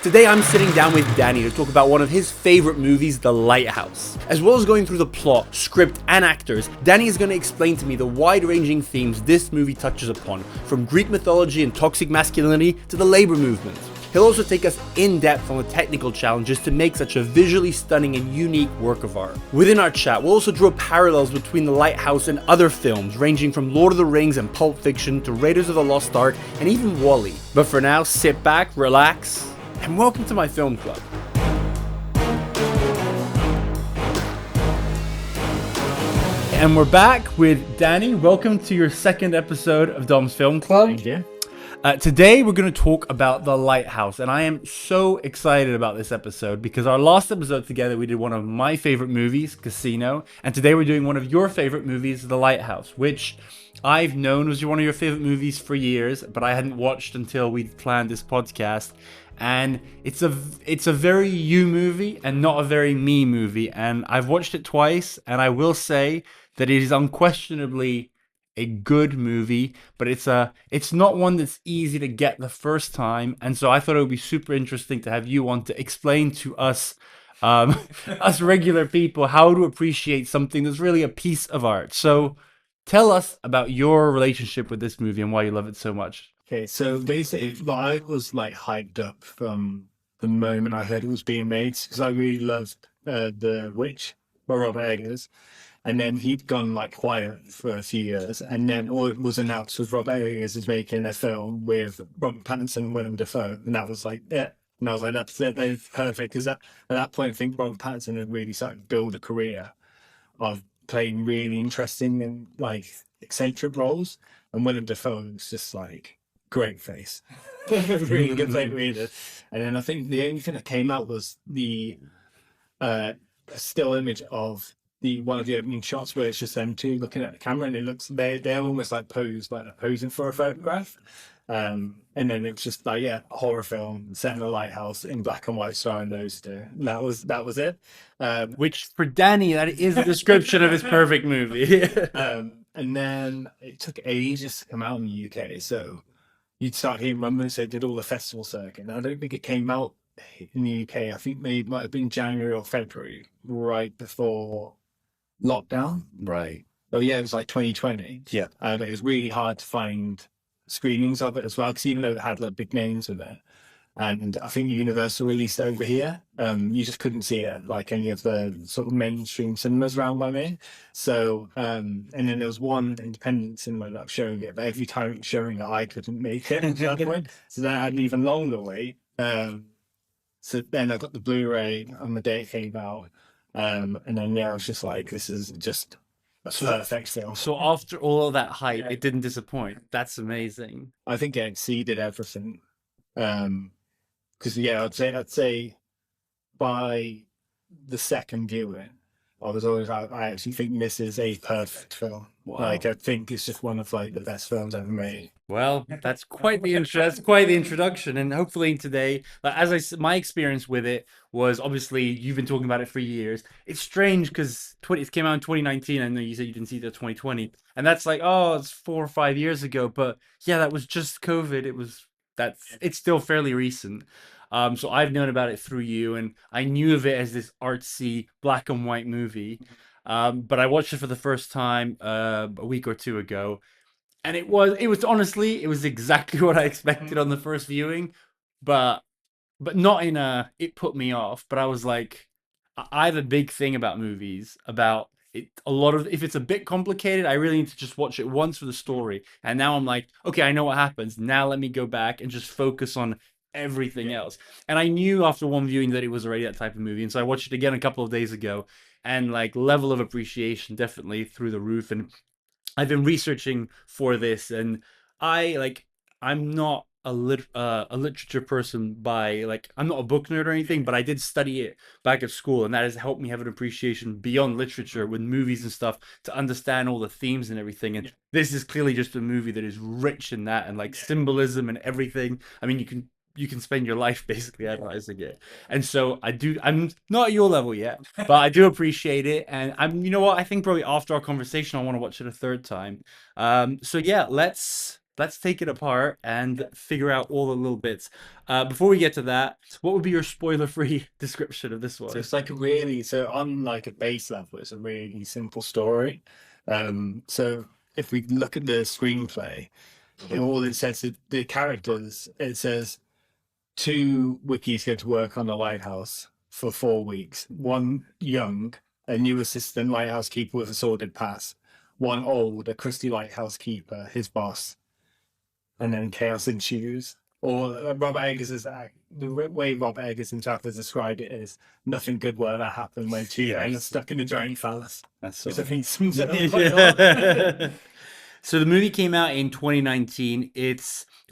Today I'm sitting down with Danny to talk about one of his favorite movies, The Lighthouse. As well as going through the plot, script, and actors, Danny is going to explain to me the wide-ranging themes this movie touches upon, from Greek mythology and toxic masculinity to the labor movement. He'll also take us in depth on the technical challenges to make such a visually stunning and unique work of art. Within our chat, we'll also draw parallels between The Lighthouse and other films, ranging from Lord of the Rings and Pulp Fiction to Raiders of the Lost Ark and even WALL-E. But for now, sit back, relax, and welcome to my film club. And we're back with Danny. Welcome to your second episode of Dom's Film Club. Thank you. Today we're going to talk about The Lighthouse, and I am so excited about this episode because our last episode together we did one of my favorite movies, Casino, and today we're doing one of your favorite movies, The Lighthouse, which I've known was one of your favorite movies for years, but I hadn't watched until we planned this podcast. And it's a very you movie and not a very me movie, and I've watched it twice, and I will say that it is unquestionably a good movie, but it's not one that's easy to get the first time, and so I thought it would be super interesting to have you on to explain to us us regular people how to appreciate something that's really a piece of art. So tell us about your relationship with this movie and why you love it so much. Okay, so basically, I was like hyped up from the moment I heard it was being made because I really loved The Witch by Robert Eggers, and then he'd gone like quiet for a few years, and then all it was announced was Robert Eggers is making a film with Robert Pattinson and Willem Dafoe, and that was like, yeah. And I was like, that's it, that's perfect, because at that point, I think Robert Pattinson had really started to build a career of playing really interesting and like eccentric roles, and Willem Dafoe was just like great face, really good play reader. And then I think the only thing that came out was the still image of the one of the opening shots where it's just them two looking at the camera, and it looks they're almost like posed, like they're posing for a photograph. And then it's just like, yeah, a horror film set in a lighthouse in black and white starring those two. And that was it. Which for Danny, that is the description of his perfect movie. And then it took ages to come out in the UK, so you'd start hearing rumors. They did all the festival circuit. And I don't think it came out in the UK. I think maybe it might have been January or February, right before lockdown. Right. Oh yeah, it was like 2020. Yeah. And it was really hard to find screenings of it as well, because even though it had like big names with it, and I think Universal released it over here, you just couldn't see it like any of the sort of mainstream cinemas around by me. So, and then there was one independent cinema that was showing it, but every time it was showing it, I couldn't make it. So then I had an even longer wait. So then I got the Blu-ray on the day it came out, and then yeah, I was just like, this is just a perfect film. So after all of that hype, it didn't disappoint. That's amazing. I think it exceeded everything. Because yeah, I'd say by the second viewing, I actually think this is a perfect film. Wow. Like, I think it's just one of like the best films ever made. Well, that's quite the introduction, and hopefully today, like, as I said, my experience with it was, obviously you've been talking about it for years. It's strange because it came out in 2019. I know you said you didn't see it till 2020, and that's like, oh, it's 4 or 5 years ago. But yeah, that was just COVID. It's still fairly recent. So I've known about it through you, and I knew of it as this artsy black and white movie. But I watched it for the first time a week or two ago, and it was honestly, it was exactly what I expected on the first viewing, but not in it put me off. But I was like, I have a big thing about movies, about it, if it's a bit complicated, I really need to just watch it once for the story. And now I'm like, okay, I know what happens. Now let me go back and just focus on everything else. And I knew after one viewing that it was already that type of movie. And so I watched it again a couple of days ago, and like level of appreciation definitely through the roof. And I've been researching for this, and I'm not a literature person by, like, I'm not a book nerd or anything, but I did study it back at school, and that has helped me have an appreciation beyond literature with movies and stuff to understand all the themes and everything. And this is clearly just a movie that is rich in that, and like symbolism and everything. I mean, you can spend your life basically analyzing it. And so I'm not at your level yet, but I do appreciate it. And you know what? I think probably after our conversation, I want to watch it a third time. So yeah, let's let's take it apart and figure out all the little bits. Before we get to that, what would be your spoiler-free description of this So one? it's like a really, so on like a base level, it's a really simple story. So if we look at the screenplay, all it says, the characters, it says two wikis go to work on the lighthouse for 4 weeks. One young, a new assistant lighthouse keeper with a sordid past. One old, a crusty lighthouse keeper, his boss. And then chaos ensues. Or Robert Eggers' act, the way Robert Eggers himself has described it is nothing good will ever happen when two men are stuck in a giant phallus. That's Which so. I think sums it up quite well. So the movie came out in 2019.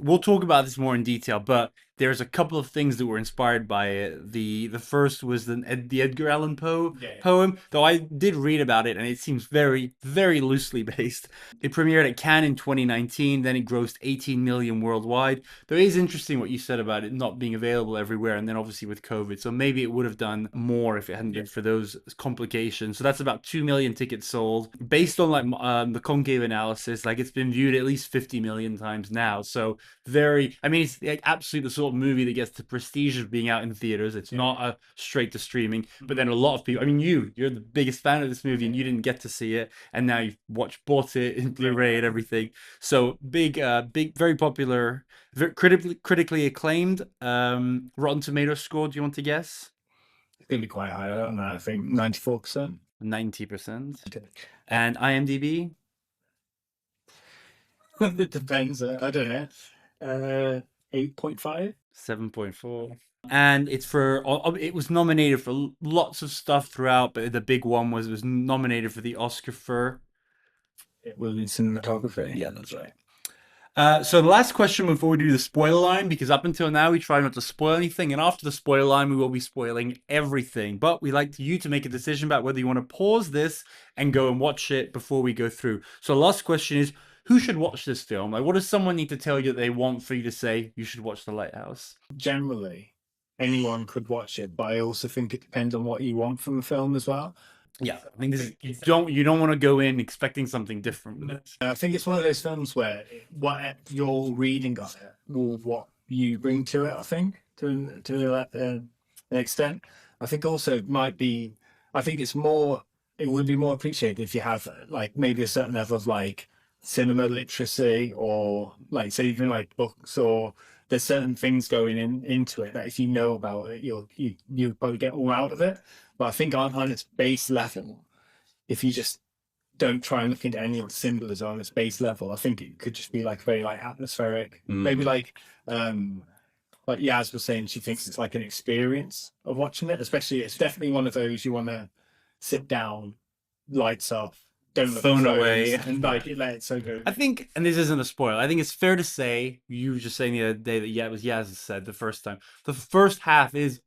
We'll talk about this more in detail, but there's a couple of things that were inspired by it. The first was the Edgar Allan Poe Yeah. poem, though I did read about it and it seems very, very loosely based. It premiered at Cannes in 2019, then it grossed 18 million worldwide. Though it is interesting what you said about it not being available everywhere, and then obviously with COVID, so maybe it would have done more if it hadn't been for those complications. So that's about 2 million tickets sold. Based on the concave analysis, like it's been viewed at least 50 million times now. So it's like absolutely the sort of movie that gets the prestige of being out in theaters. It's not a straight to streaming, but then a lot of people, I mean, you're the biggest fan of this movie and you didn't get to see it, and now you've bought it in Blu-ray and everything. So very popular, very critically acclaimed. Rotten Tomatoes score, do you want to guess? It's going to be quite high. I don't know. I think 94%. 90%. And IMDb? It depends. I don't know. 8.5. 7.4. And it was nominated for lots of stuff throughout, but the big one was it was nominated for the Oscar for. It was in cinematography. Yeah, that's right. So the last question before we do the spoiler line, because up until now we try not to spoil anything, and after the spoiler line we will be spoiling everything. But we like you to make a decision about whether you want to pause this and go and watch it before we go through. So the last question is, who should watch this film? Like, what does someone need to tell you that they want for you to say you should watch The Lighthouse? Generally, anyone could watch it, but I also think it depends on what you want from the film as well. Yeah, I think you don't want to go in expecting something different with it. I think it's one of those films where what you're reading on it will what you bring to it. I think to an extent. I think also it might be. I think it's more. It would be more appreciated if you have like maybe a certain level of like cinema literacy, or like say even like books, or there's certain things going into it that if you know about it, you'll probably get all out of it. But I think on its base level, if you just don't try and look into any of the symbolism on its base level, I think it could just be like very like atmospheric. Maybe like Yaz was saying, she thinks it's like an experience of watching it. Especially, it's definitely one of those you want to sit down, lights off, don't look Phone at phones, away. and like let it so go. I think, and this isn't a spoiler, I think it's fair to say, you were just saying the other day that it was Yaz said the first time, the first half is,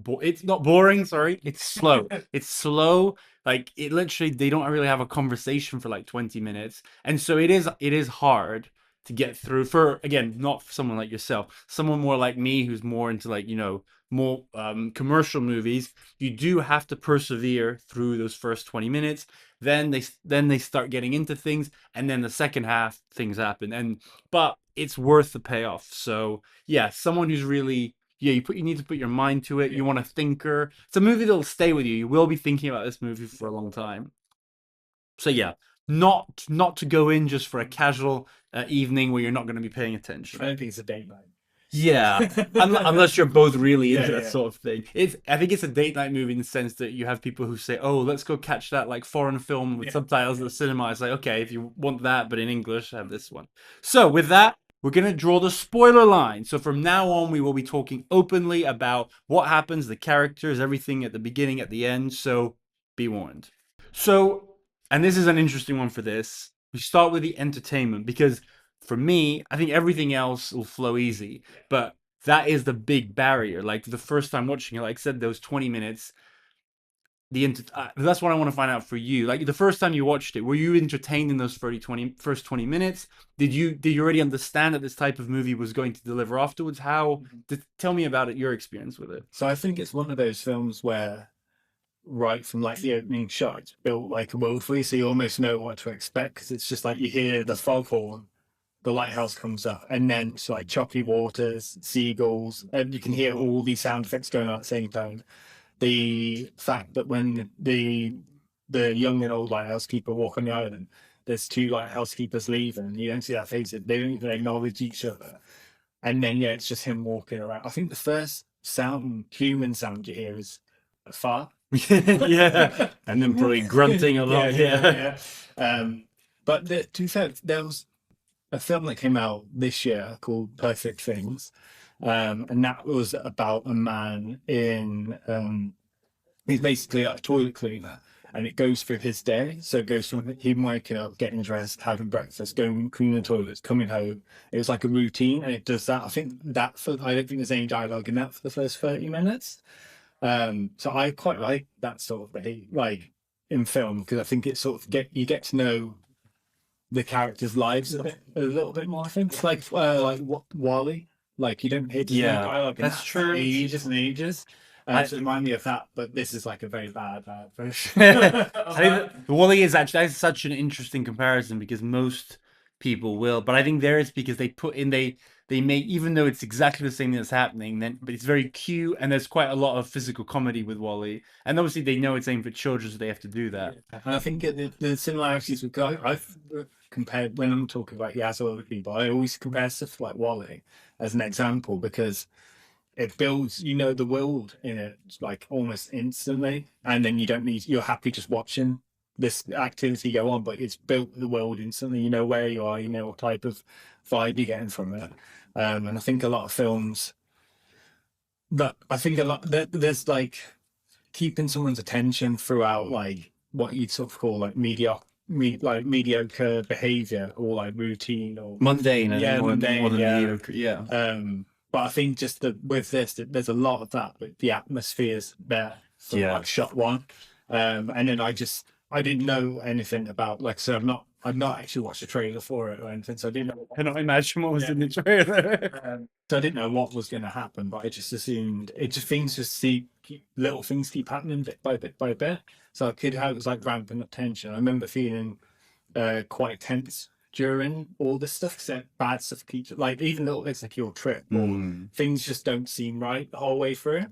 it's not boring, sorry, it's slow. It's slow, like it literally, they don't really have a conversation for like 20 minutes. And so it is hard to get through for, again, not for someone like yourself, someone more like me who's more into like, more commercial movies. You do have to persevere through those first 20 minutes. Then they start getting into things, and then the second half things happen. But it's worth the payoff. So yeah, someone who's really, yeah, you need to put your mind to it. You want a thinker. It's a movie that'll stay with you. You will be thinking about this movie for a long time. So yeah, not to go in just for a casual evening where you're not going to be paying attention. I don't think it's a date night. Yeah, unless you're both really into Yeah, that yeah. sort of thing. I think it's a date night movie in the sense that you have people who say, "Oh, let's go catch that like foreign film with subtitles at the cinema." It's like, okay, if you want that, but in English, have this one. So with that, we're gonna draw the spoiler line. So from now on, we will be talking openly about what happens, the characters, everything at the beginning, at the end. So be warned. So, and this is an interesting one for this. We start with the entertainment because for me, I think everything else will flow easy, but that is the big barrier. Like the first time watching it, like I said, those 20 minutes, that's what I want to find out for you. Like the first time you watched it, were you entertained in those first 20 minutes? Did you already understand that this type of movie was going to deliver afterwards? Tell me about it, your experience with it. So I think it's one of those films where right from like the opening shot, it's built like a woefully, so you almost know what to expect because it's just like you hear the foghorn the lighthouse comes up, and then it's like choppy waters, seagulls, and you can hear all these sound effects going on at the same time. The fact that when the young and old lighthouse keeper walk on the island, there's two lighthouse keepers leaving. You don't see that face; they don't even acknowledge each other. And then it's just him walking around. I think the first sound, human sound you hear is a fart. Yeah, and then probably grunting a lot. Yeah. But to be fair, there was a film that came out this year called Perfect Things, and that was about a man in he's basically a toilet cleaner, and it goes through his day. So it goes from him waking up, getting dressed, having breakfast, going cleaning the toilets, coming home. It was like a routine, and it does that. I don't think there's any dialogue in that for the first 30 minutes. So I quite like that sort of behavior, like in film, because I think it sort of you get to know the characters' lives a little bit more. I think it's like Wally, like you don't hear dialogue. That's true. Ages and ages. So remind me of that, but this is like a very bad version. I think Wally is actually that's such an interesting comparison because most people will, but I think there is because they put in they make even though it's exactly the same thing that's happening, then but it's very cute and there's quite a lot of physical comedy with Wally, and obviously they know it's aimed for children, so they have to do that. And I think the similarities with I've compared when I'm talking about Yaz or other people, I always compare stuff like Wally as an example because it builds, the world in it like almost instantly, and then you're happy just watching this activity go on, but it's built the world instantly. You know where you are, you know what type of vibe you're getting from it. And I think a lot of films there's like keeping someone's attention throughout like what you'd sort of call like mediocre behavior or like routine or Mundane, more than mediocre. Yeah. But I think just with this, there's a lot of that, but the atmosphere's there from like shot one. And then I didn't know anything about, like, so I've not actually watched a trailer for it or anything, so I didn't know. I cannot imagine what was in the trailer. So I didn't know what was going to happen, but I just assumed little things keep happening bit by bit by bit. So I could how it was like ramping up tension. I remember feeling quite tense during all this stuff because bad stuff keeps like even little bits like your trip or things just don't seem right the whole way through,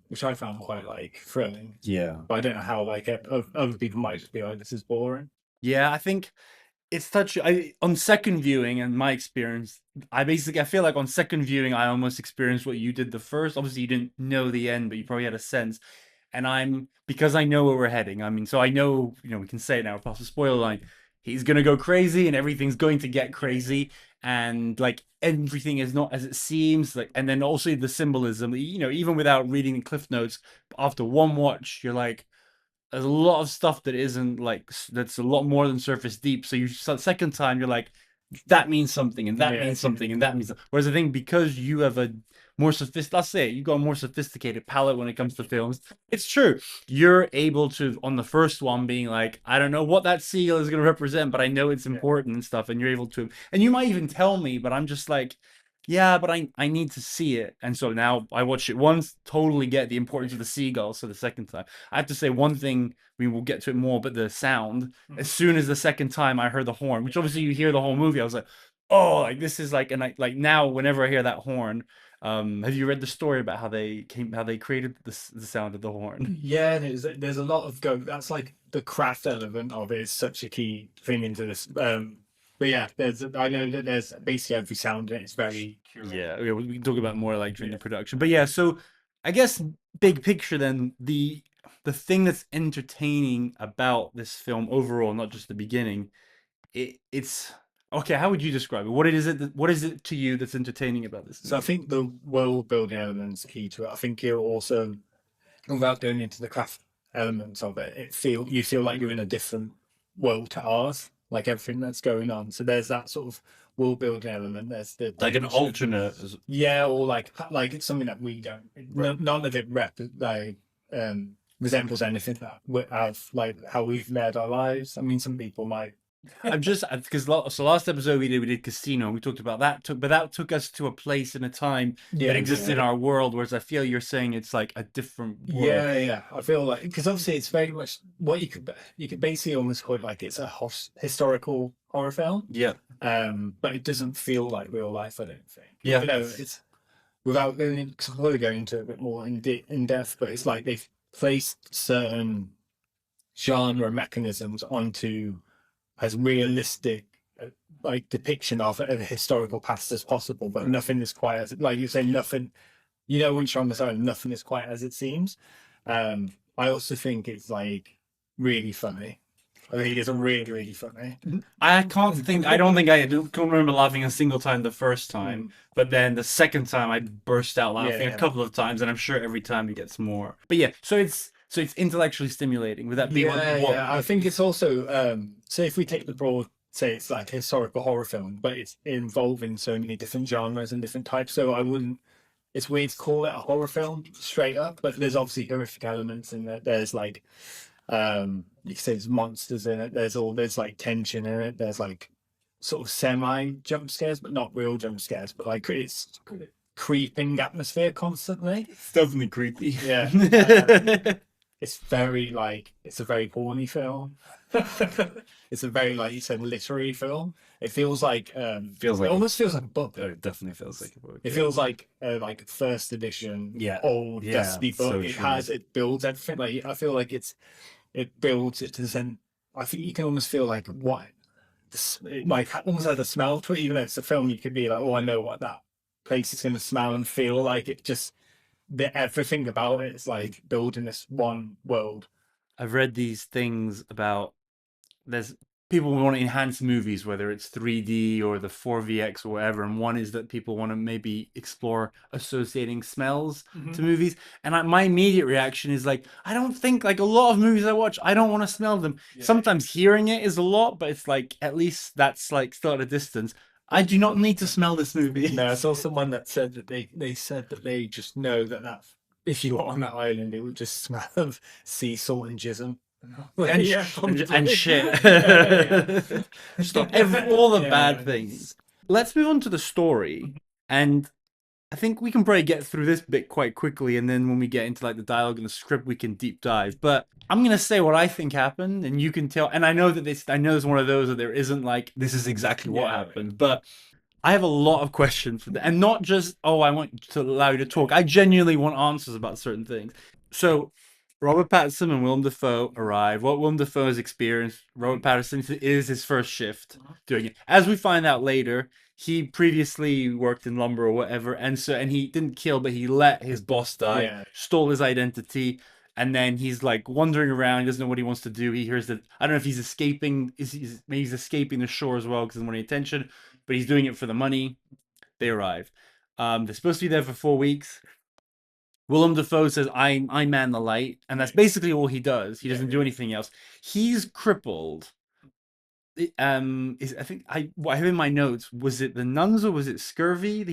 which I found quite like thrilling. Yeah, but I don't know how like other people might just be like, this is boring. Yeah, I think it's on second viewing and my experience, I feel like on second viewing I almost experienced what you did the first. Obviously you didn't know the end, but you probably had a sense. And because I know where we're heading, I mean, so I know, we can say it now, past the spoiler line, he's gonna go crazy and everything's going to get crazy, and like everything is not as it seems, like, and then also the symbolism, even without reading the cliff notes, after one watch, you're like, there's a lot of stuff that isn't like that's a lot more than surface deep. So second time you're like, that means something, and that means something, and that means. Whereas I think because you have a more you got a more sophisticated palette when it comes to films. It's true. You're able to on the first one being like, I don't know what that seal is going to represent, but I know it's important and stuff, and you're able to. And you might even tell me, but I'm just like, yeah, but I need to see it. And so now I watch it once, totally get the importance of the seagulls. So the second time, I have to say one thing, we will get to it more, but the sound, as soon as the second time I heard the horn, which obviously you hear the whole movie, I was like, oh, like this is like, and I like now whenever I hear that horn, have you read the story about how they created the sound of the horn? Yeah, there's a lot of that's like the craft element of it is such a key thing into this. But yeah, I know that there's basically every sound and it's very curated. Yeah, we can talk about more like during the production. But yeah, so I guess big picture then, the thing that's entertaining about this film overall, not just the beginning, it's okay, how would you describe it? What is it to you that's entertaining about this? So I think the world building element's key to it. I think you're also, without going into the craft elements of it, you feel like you're in a different world to ours. Like everything that's going on, so there's that sort of world building element. There's like an alternate, or like it's something that we don't. None of it resembles anything that we have, like how we've led our lives. I mean, some people might. I'm just because last episode we did Casino. We talked about that, but that took us to a place in a time that exists in our world. Whereas I feel you're saying it's like a different world. Yeah. I feel like because obviously it's very much what you could basically almost call it like it's a historical horror film. Yeah. but it doesn't feel like real life. I don't think. Yeah. You know, it's without going in, cause I'm probably going into it a bit more in depth, but it's like they've placed certain genre mechanisms onto as realistic like depiction of a historical past as possible, but nothing is quite as like you say, nothing. You know, when you're on the side, nothing is quite as it seems. I also think it's like really funny. I think it's really, really funny. I can't think. I don't think I don't remember laughing a single time the first time, but then the second time I burst out laughing Yeah. a couple of times, and I'm sure every time it gets more. But yeah, so it's intellectually stimulating. Would that be Yeah. I think it's also say if we take the broad, say it's like a historical horror film, but it's involving so many different genres and different types. So I wouldn't. It's weird to call it a horror film straight up, but there's obviously horrific elements in it. There's like you can say there's monsters in it. There's like tension in it. There's like sort of semi jump scares, but not real jump scares. But like it's creeping atmosphere constantly. It's definitely creepy. Yeah. It's very like it's a very horny film. It's a very like you said literary film. It feels like Feels like it almost feels like a book. it definitely feels like a book. It feels like first edition, Yeah. old Yeah, dusty book. so It true. has it builds everything. Like I feel like it builds it to then. I think you can almost feel like what it like almost has a smell to it. Even though it's a film, you could be like, oh, I know what that place is going to smell and feel like. It just everything about it is like building this one world. I've read these things about there's people want to enhance movies, whether it's 3D or the 4VX or whatever. And one is that people want to maybe explore associating smells to movies. And my immediate reaction is like, I don't think like a lot of movies I watch, I don't want to smell them. Sometimes hearing it is a lot, but it's like at least that's like still at a distance. I do not need to smell this movie. No, I saw someone that said that they said that they just know that if you were on that island, it would just smell of sea salt and jism. And, Yeah, and shit. Stop all the bad things. Let's move on to the story. And I think we can probably get through this bit quite quickly, and then when we get into like the dialogue and the script, we can deep dive. But I'm gonna say what I think happened, and you can tell. And I know that I know it's one of those that there isn't like this is exactly what happened, but I have a lot of questions for that, and not just I want to allow you to talk. I genuinely want answers about certain things. So Robert Pattinson and Willem Dafoe arrive. What Willem Dafoe has experienced, Robert Pattinson is his first shift doing it. As we find out later, he previously worked in lumber or whatever, and he didn't kill, but he let his boss die, stole his identity, and then he's like wandering around. He doesn't know what he wants to do. He hears that I don't know if he's escaping. Maybe he's escaping the shore as well because he doesn't want any attention, but he's doing it for the money. They arrive. They're supposed to be there for 4 weeks. Willem Dafoe says, I man the light, and that's basically all he does. He doesn't do anything else. He's crippled. I think what I have in my notes, was it the nuns or was it scurvy?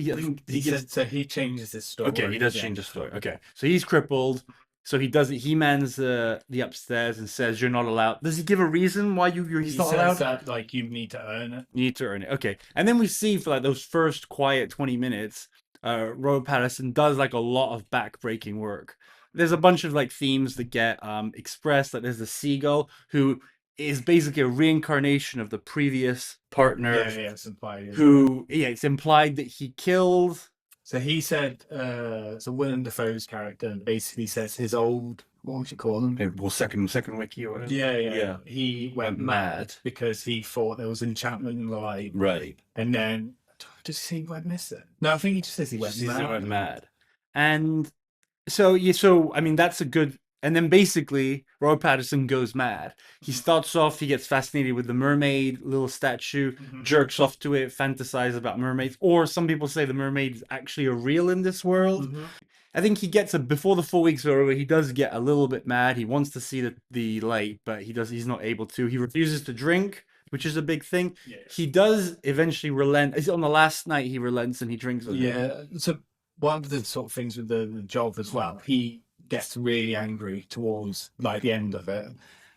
So he changes his story. Okay, he does change the story. Okay, so he's crippled. So he mans the upstairs and says, "You're not allowed." Does he give a reason why he's not allowed? That like you need to earn it. You need to earn it. Okay, and then we see for like those first quiet 20 minutes, Robert Pattinson does like a lot of back-breaking work. There's a bunch of like themes that get expressed. Like there's the seagull who is basically a reincarnation of the previous partner. Yeah, it's implied. It's implied that he killed. So he said, so Willem Dafoe's character basically says his old, what would you call him? Well, second wiki or whatever. Yeah. He went mad because he thought there was enchantment in the light. Right. And then, does he say he went missing? No, I think he just says he went mad. And so I mean, that's a good. And then basically, Robert Pattinson goes mad. He starts off, he gets fascinated with the mermaid, little statue, jerks off to it, fantasizes about mermaids. Or some people say the mermaids actually are real in this world. I think he gets before the 4 weeks are over, he does get a little bit mad. He wants to see the light, but he's not able to. He refuses to drink, which is a big thing. Yeah. He does eventually relent. On the last night, he relents and he drinks with him. So one of the sort of things with the job as well, he gets really angry towards like the end of it,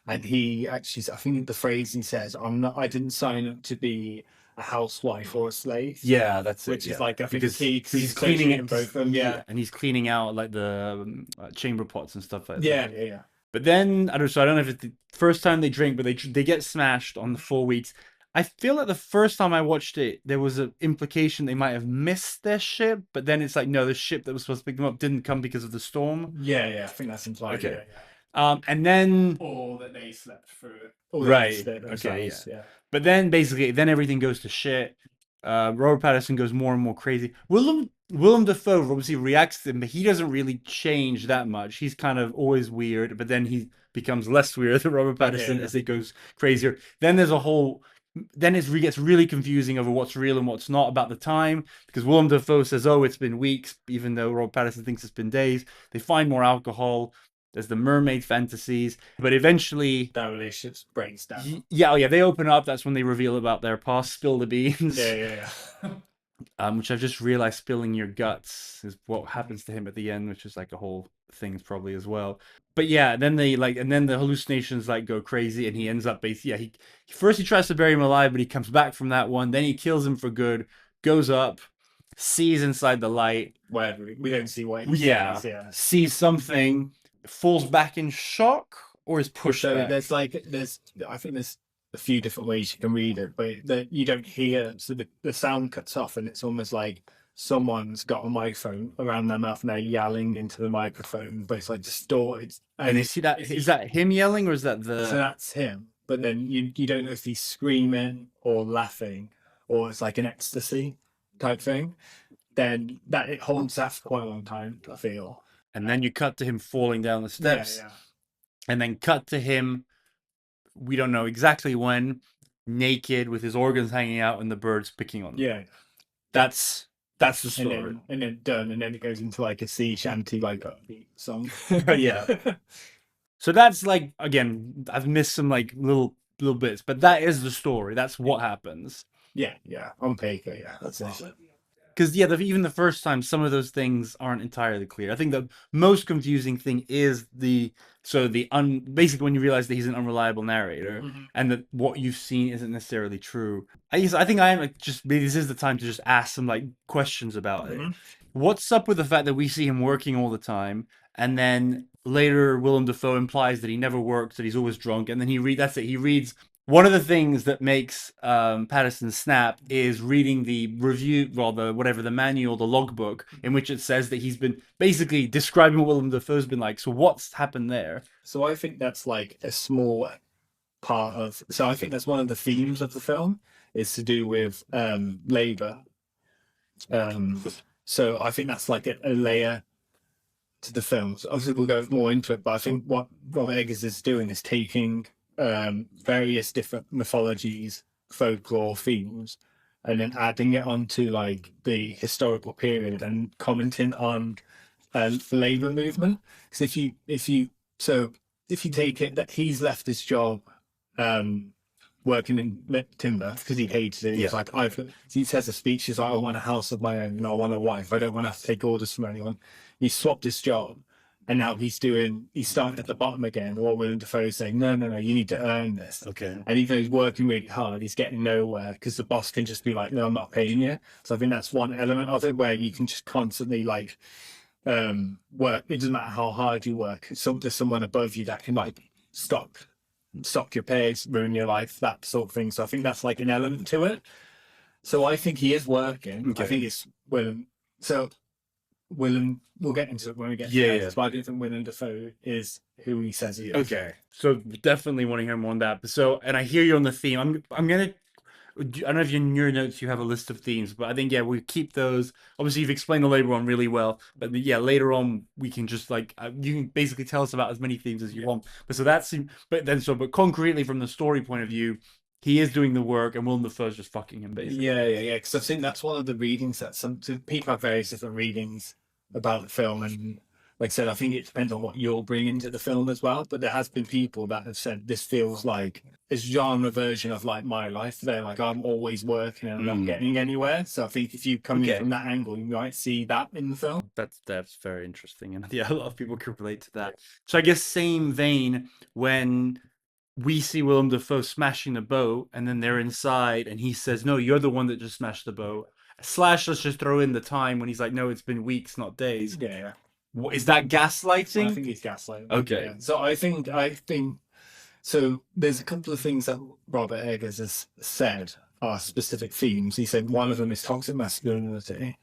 and he actually, I think the phrase he says, I didn't sign up to be a housewife or a slave." Yeah, that's which it. is like I think because he's cleaning in both of them. Yeah, and he's cleaning out like the chamber pots and stuff like that. Yeah. But then I don't know if it's the first time they drink, but they get smashed on the 4 weeks. I feel like the first time I watched it, there was an implication they might have missed their ship, but then it's like, no, the ship that was supposed to pick them up didn't come because of the storm. Yeah, I think that's implied. Okay. Yeah. And then Or that they slept through it. Or they right, missed it okay, yeah. themselves. Yeah. But then basically, then everything goes to shit. Robert Pattinson goes more and more crazy. Willem Dafoe obviously reacts to him, but he doesn't really change that much. He's kind of always weird, but then he becomes less weird than Robert Pattinson as it goes crazier. Then there's a whole. Then it gets really confusing over what's real and what's not about the time because Willem Dafoe says, "Oh, it's been weeks," even though Robert Pattinson thinks it's been days. They find more alcohol. There's the mermaid fantasies, but eventually that relationship breaks down. Yeah, they open up. That's when they reveal about their past. Spill the beans. Yeah. Which I've just realized spilling your guts is what happens to him at the end, which is like a whole thing probably as well. But yeah, then they like, and then the hallucinations like go crazy, and he ends up basically, yeah, he first he tries to bury him alive, but he comes back from that one. Then he kills him for good, goes up, sees inside the light, where we don't see what he sees, sees something, falls back in shock, or is pushed back. There's I think there's a few different ways you can read it, but you don't hear, so the sound cuts off, and it's almost like someone's got a microphone around their mouth and they're yelling into the microphone, but it's like distorted. And you see that, is that him yelling, or is that the? So that's him, but then you don't know if he's screaming or laughing, or it's like an ecstasy type thing. Then that it holds that for quite a long time, I feel. And then you cut to him falling down the steps. Yeah. And then cut to him, we don't know exactly when, naked with his organs hanging out and the birds picking on them. Yeah. That's the story. And then done, and then it goes into like a sea shanty like upbeat song. Yeah. So that's like, again, I've missed some like little bits, but that is the story. That's what happens. Yeah. On paper, yeah. That's it. Because yeah, even the first time, some of those things aren't entirely clear. I think the most confusing thing is basically when you realize that he's an unreliable narrator, and that what you've seen isn't necessarily true. I think I am like, just maybe this is the time to just ask some like questions about it. What's up with the fact that we see him working all the time, and then later Willem Dafoe implies that he never works, that he's always drunk, and then he reads. One of the things that makes Pattinson snap is reading the review, the manual, the logbook, in which it says that he's been basically describing what Willem Dafoe's been like. So what's happened there? So I think that's like a small part of. So I think that's one of the themes of the film is to do with labor. So I think that's like a layer to the film. So obviously we'll go more into it, but I think what Robert Eggers is doing is taking various different mythologies, folklore, themes, and then adding it onto like the historical period and commenting on the labor movement. Because if you take it that he's left his job working in timber because he hates it. He's like, he says a speech, he's like, I want a house of my own and I want a wife. I don't want to take orders from anyone. He swapped his job. And now he's starting at the bottom again. Or Willem Dafoe is saying, no, you need to earn this. Okay. And even though he's working really hard, he's getting nowhere because the boss can just be like, no, I'm not paying you. So I think that's one element of it where you can just constantly like work. It doesn't matter how hard you work. There's someone above you that can like stop your pace, ruin your life, that sort of thing. So I think that's like an element to it. So I think he is working. Okay. I think it's Willem. So Willem, we'll get into it when we get to it, but I don't think Willem Dafoe is who he says he is. Okay. So definitely want to hear more on that. So, and I hear you on the theme. I'm gonna, I don't know if in your notes you have a list of themes, but I think, we keep those. Obviously, you've explained the labor one really well, but later on, we can just like, you can basically tell us about as many themes as you want. But concretely from the story point of view, he is doing the work, and Willem Dafoe's just fucking him, basically. Yeah. Because I think that's one of the readings that people have various different readings about the film, and like I said, I think it depends on what you'll bring into the film as well. But there has been people that have said this feels like a genre version of like my life. They're like, I'm always working and I'm not getting anywhere. So I think if you come in from that angle, you might see that in the film. That's very interesting, and a lot of people could relate to that. So I guess same vein, when we see Willem Dafoe smashing the boat, and then they're inside, and he says, "No, you're the one that just smashed the boat." / let's just throw in the time when he's like, "No, it's been weeks, not days." Yeah. What, is that gaslighting? I think he's gaslighting. Okay. Yeah. So I think So there's a couple of things that Robert Eggers has said are specific themes. He said one of them is toxic masculinity,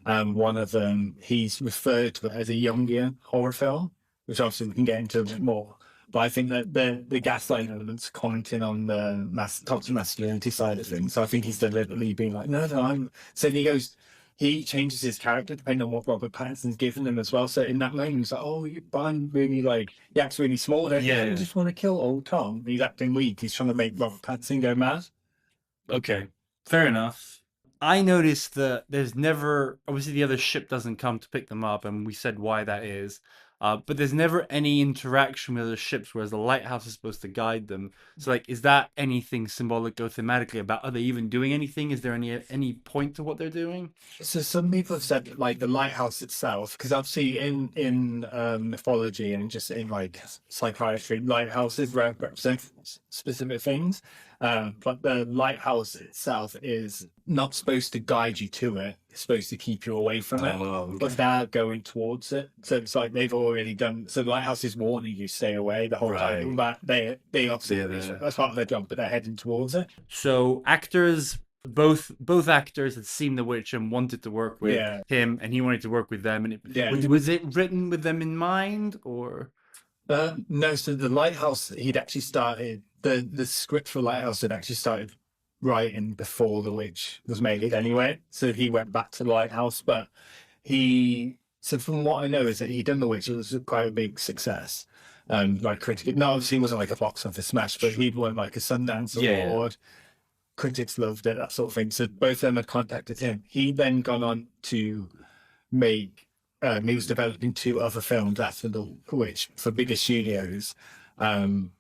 and one of them he's referred to it as a Jungian horror film, which obviously we can get into a bit more. But I think that the gaslighting elements commenting on the toxic masculinity side of things. So I think he's deliberately being like, no, no, I'm. So he goes, he changes his character depending on what Robert Pattinson's given him as well. So in that moment, he's like, oh, I'm really like, he acts really small. Don't you? I just want to kill old Tom. He's acting weak. He's trying to make Robert Pattinson go mad. Okay, fair enough. I noticed that there's never, obviously, the other ship doesn't come to pick them up, and we said why that is. But there's never any interaction with other ships, whereas the lighthouse is supposed to guide them. So, like, is that anything symbolic or thematically about? Are they even doing anything? Is there any point to what they're doing? So some people have said that, like the lighthouse itself, because obviously in mythology and just in like psychiatry, lighthouses represent specific things. But the lighthouse itself is not supposed to guide you to it. It's supposed to keep you away from it. Oh, But they're going towards it. So it's like they've already done. So the lighthouse is warning you stay away the whole time. But they obviously that's part of their job, but they're heading towards it. So actors, both actors had seen The Witch and wanted to work with Yeah. him, and he wanted to work with them. And Yeah. was it written with them in mind, or? No, so the Lighthouse, he'd actually started, the script for Lighthouse had actually started writing before The Witch was made anyway. So he went back to Lighthouse, but so from what I know is that he'd done The Witch, it was quite a big success. Like critically, no, obviously it wasn't like a box office smash, but he'd won like a Sundance Award. Critics loved it, that sort of thing. So both of them had contacted him. He then gone on to make he was developing two other films after The Witch for bigger studios, and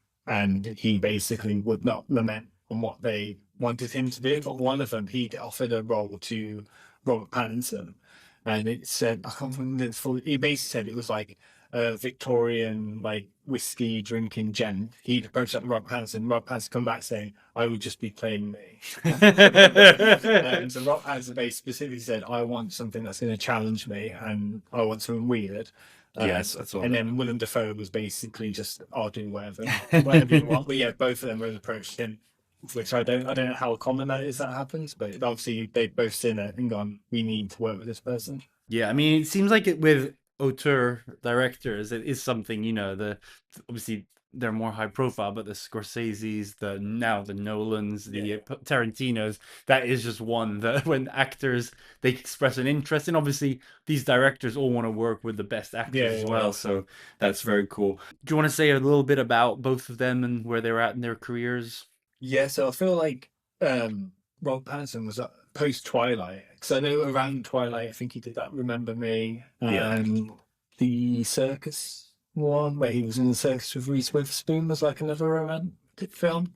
he basically would not lament on what they wanted him to do. But one of them, he'd offered a role to Robert Pattinson, and it said, I can't remember the full. He basically said it was like a Victorian like whiskey drinking gent. He'd approached up Rob Pattinson. Rob Pattinson come back saying, "I would just be playing me." And so Rob Pattinson basically specifically said, "I want something that's going to challenge me, and I want something weird." Yes, that's all. And then Willem Dafoe was basically just, "I'll do whatever you want." But yeah, both of them were approached him, which I don't know how common that is that happens, but obviously they've both seen it and gone, "We need to work with this person." Yeah, I mean, it seems like it with auteur directors, it is something, obviously they're more high profile, but the Scorseses, the Nolans, the Tarantinos, that is just one that when actors, they express an interest, and obviously these directors all want to work with the best actors as well, so that's very cool. Do you want to say a little bit about both of them and where they're at in their careers? Yeah, so I feel like Rob Pattinson was post Twilight, because I know around Twilight, I think he did that Remember Me, and the circus one where he was in the circus with Reese Witherspoon was like another romantic film.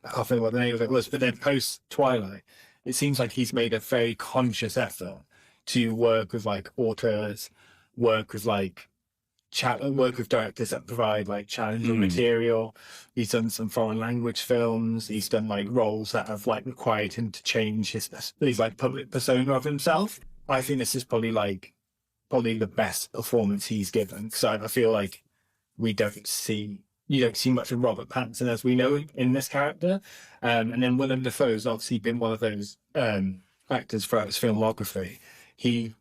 I can't think what the name of it was, but then post Twilight, it seems like he's made a very conscious effort to work with like auteurs, work with like work with directors that provide like challenging material. He's done some foreign language films. He's done like roles that have like required him to change his like public persona of himself. I think this is probably the best performance he's given. So I feel like you don't see much of Robert Pattinson as we know him in this character. And then Willem Dafoe's obviously been one of those actors throughout his filmography. He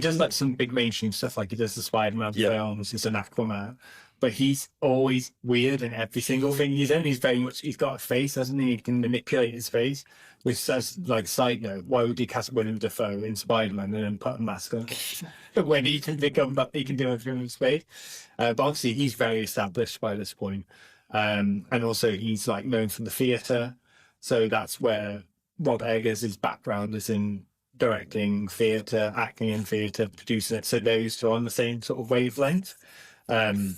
does like some big mainstream stuff, like he does the Spider-Man films, he's an Aquaman, but he's always weird in every single thing he's in. He's got a face, hasn't he? He can manipulate his face, which says, like, side note, why would you cast Willem Dafoe in Spider-Man and then put a mask on when he can do everything in space? But obviously he's very established by this point. And also he's like known from the theatre, so that's where Rob Eggers' background is in directing theatre, acting in theatre, producing it. So those two are on the same sort of wavelength. And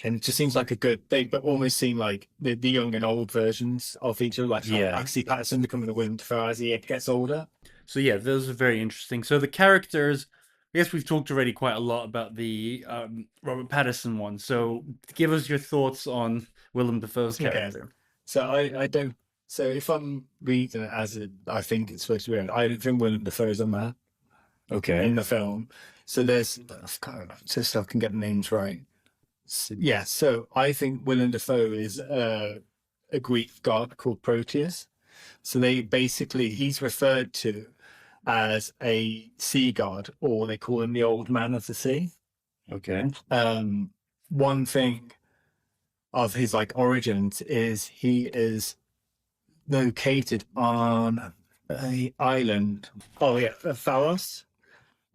it just seems like but almost seem like the young and old versions of each other. Like I see Pattinson becoming a Willem Dafoe as he gets older. So yeah, those are very interesting. So the characters, I guess we've talked already quite a lot about the Robert Pattinson one. So give us your thoughts on Willem Dafoe's character. So I don't. So if I'm reading it as I think it's supposed to be, I don't think Willem Dafoe is a man. Okay. In the film, so there's just so I can get the names right. Yeah, so I think Willem Dafoe is a Greek god called Proteus. So they basically, he's referred to as a sea god, or they call him the old man of the sea. Okay. One thing of his like origins is he is located on a island. Oh yeah, Pharos.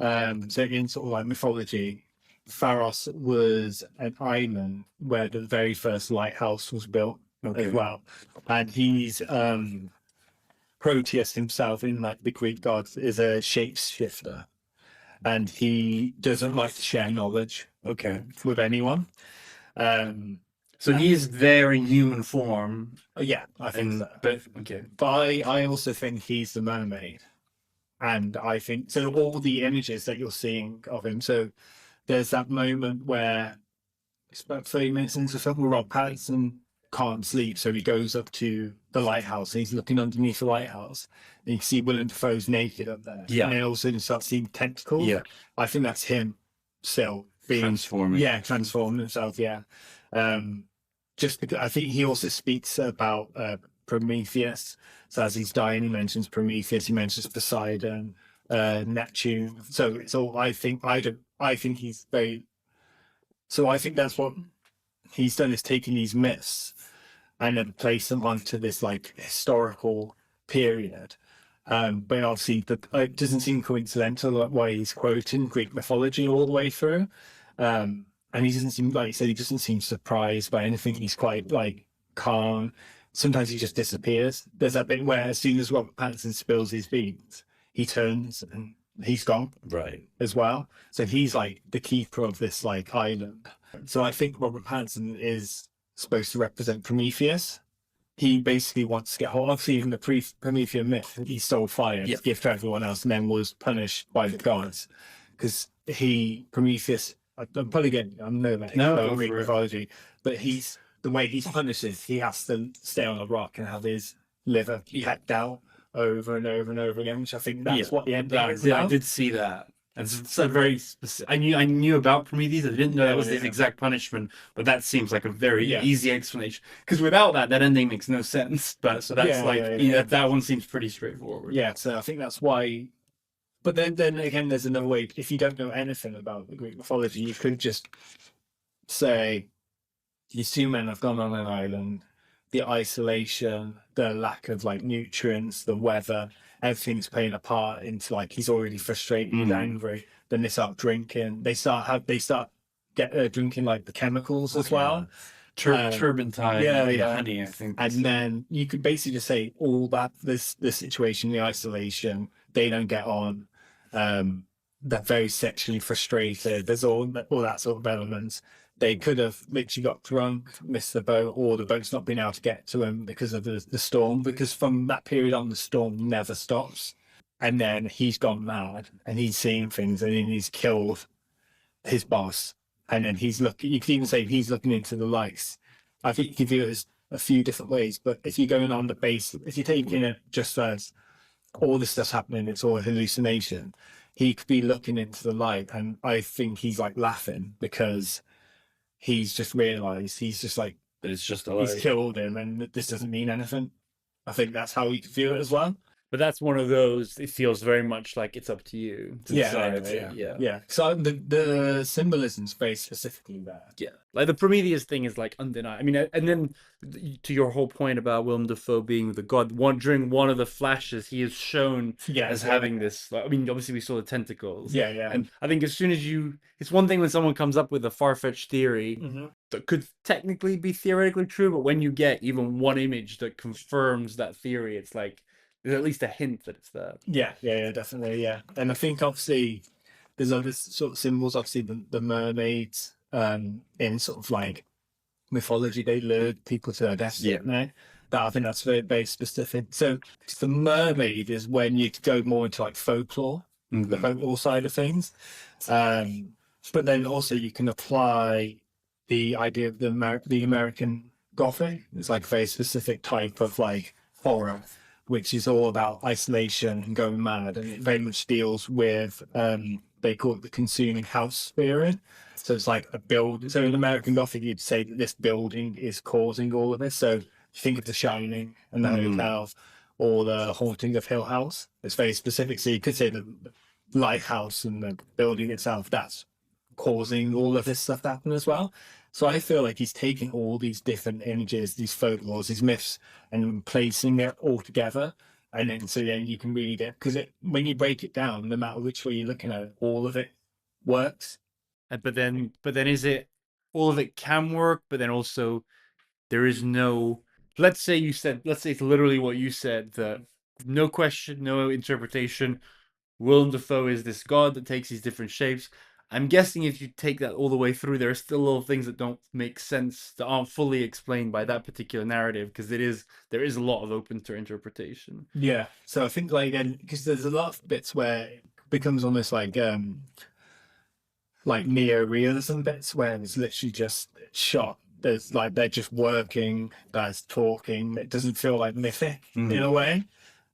So in sort of like mythology, Pharos was an island where the very first lighthouse was built as well, and he's Proteus himself in like the Greek gods is a shapeshifter, and he doesn't like to share knowledge with anyone. So he's there in human form, Yeah, I think and so. but I also think he's the mermaid. And I think so. All the images that you're seeing of him. So there's that moment where it's about 30 minutes into the film where Rob Pattinson can't sleep, so he goes up to the lighthouse and he's looking underneath the lighthouse. And you can see Willem Dafoe's naked up there. Yeah. And then all of a sudden you start seeing tentacles. Yeah. I think that's him still being transforming. Yeah, transforming himself. Yeah. Just because I think he also speaks about Prometheus. So as he's dying, he mentions Prometheus, he mentions Poseidon, Neptune. So it's all I think he's very so I think that's what he's done is taking these myths and then place them onto this like historical period. But obviously it doesn't seem coincidental like, why he's quoting Greek mythology all the way through. And he doesn't seem, like you said, he doesn't seem surprised by anything. He's quite like calm. Sometimes he just disappears. There's that bit where as soon as Robert Pattinson spills his beans, he turns and he's gone. Right. As well. So he's like the keeper of this like island. So I think Robert Pattinson is supposed to represent Prometheus. He basically wants to get hold of even the Promethean myth. He stole fire to give to everyone else and then was punished by the gods. Because Prometheus, I'm probably getting, I'm no Greek mythology, but the way he's punished is he has to stay on a rock and have his liver hacked out over and over and over again, which I think that's what the ending is. Yeah, I did see that. It's a very specific. I knew about Prometheus. I didn't know that was his exact punishment, but that seems like a very easy explanation. Because without that ending makes no sense. But so that's that one seems pretty straightforward. Yeah, so I think that's why. But then again, there's another way. If you don't know anything about the Greek mythology, you could just say these two men have gone on an island. The isolation, the lack of like nutrients, the weather, everything's playing a part into like he's already frustrated, he's angry. Then they start drinking. They start drinking like the chemicals as well. Turpentine, honey, I think. And then you could basically just say all that this situation, the isolation, they don't get on. They're very sexually frustrated. There's all that sort of elements. They could have literally got drunk, missed the boat, or the boat's not been able to get to him because of the storm. Because from that period on, the storm never stops. And then he's gone mad and he's seeing things and then he's killed his boss. And then he's looking, you could even say he's looking into the lights. I think you can view it as a few different ways, but if you're going on the base, if you're taking it just as all this stuff's happening, it's all a hallucination, he could be looking into the light. And I think he's like laughing because he's just realized he's just like, it's just he's killed him and this doesn't mean anything. I think that's how you feel it as well. But that's one of those, it feels very much like it's up to you to decide. Yeah. So the symbolism's very specifically there. Yeah. Like the Prometheus thing is like undeniable. I mean, and then to your whole point about Willem Dafoe being the god, during one of the flashes, he is shown as having this, I mean, obviously we saw the tentacles. Yeah. And I think as soon as it's one thing when someone comes up with a far-fetched theory that could technically be theoretically true, but when you get even one image that confirms that theory, it's like, there's at least a hint that it's there. Yeah, definitely, yeah. And I think obviously there's other sort of symbols. Obviously, the mermaids in sort of like mythology, they lured people to their death. Yeah, that I think that's very, very specific. So the mermaid is when you go more into like folklore, the folklore side of things. But then also you can apply the idea of the American Gothic. It's like a very specific type of like horror, which is all about isolation and going mad, and it very much deals with they call it the consuming house spirit. So it's like a build. So in American Gothic, you'd say that this building is causing all of this. So you think of The Shining and the hotel, or the Haunting of Hill House. It's very specific. So you could say the lighthouse and the building itself, that's causing all of this stuff to happen as well. So I feel like he's taking all these different images, these folklores, these myths, and placing it all together. And then so then you can read it, because when you break it down, no matter which way you're looking at it, all of it works. But then is it all of it can work, but then also there is no. Let's say it's literally what you said, that no question, no interpretation. Willem Dafoe is this god that takes these different shapes. I'm guessing if you take that all the way through, there are still little things that don't make sense, that aren't fully explained by that particular narrative, because there is a lot of open to interpretation. Yeah. So I think like then, because there's a lot of bits where it becomes almost like neo-realism bits where it's literally just shot. There's like they're just working, there's talking. It doesn't feel like mythic in a way.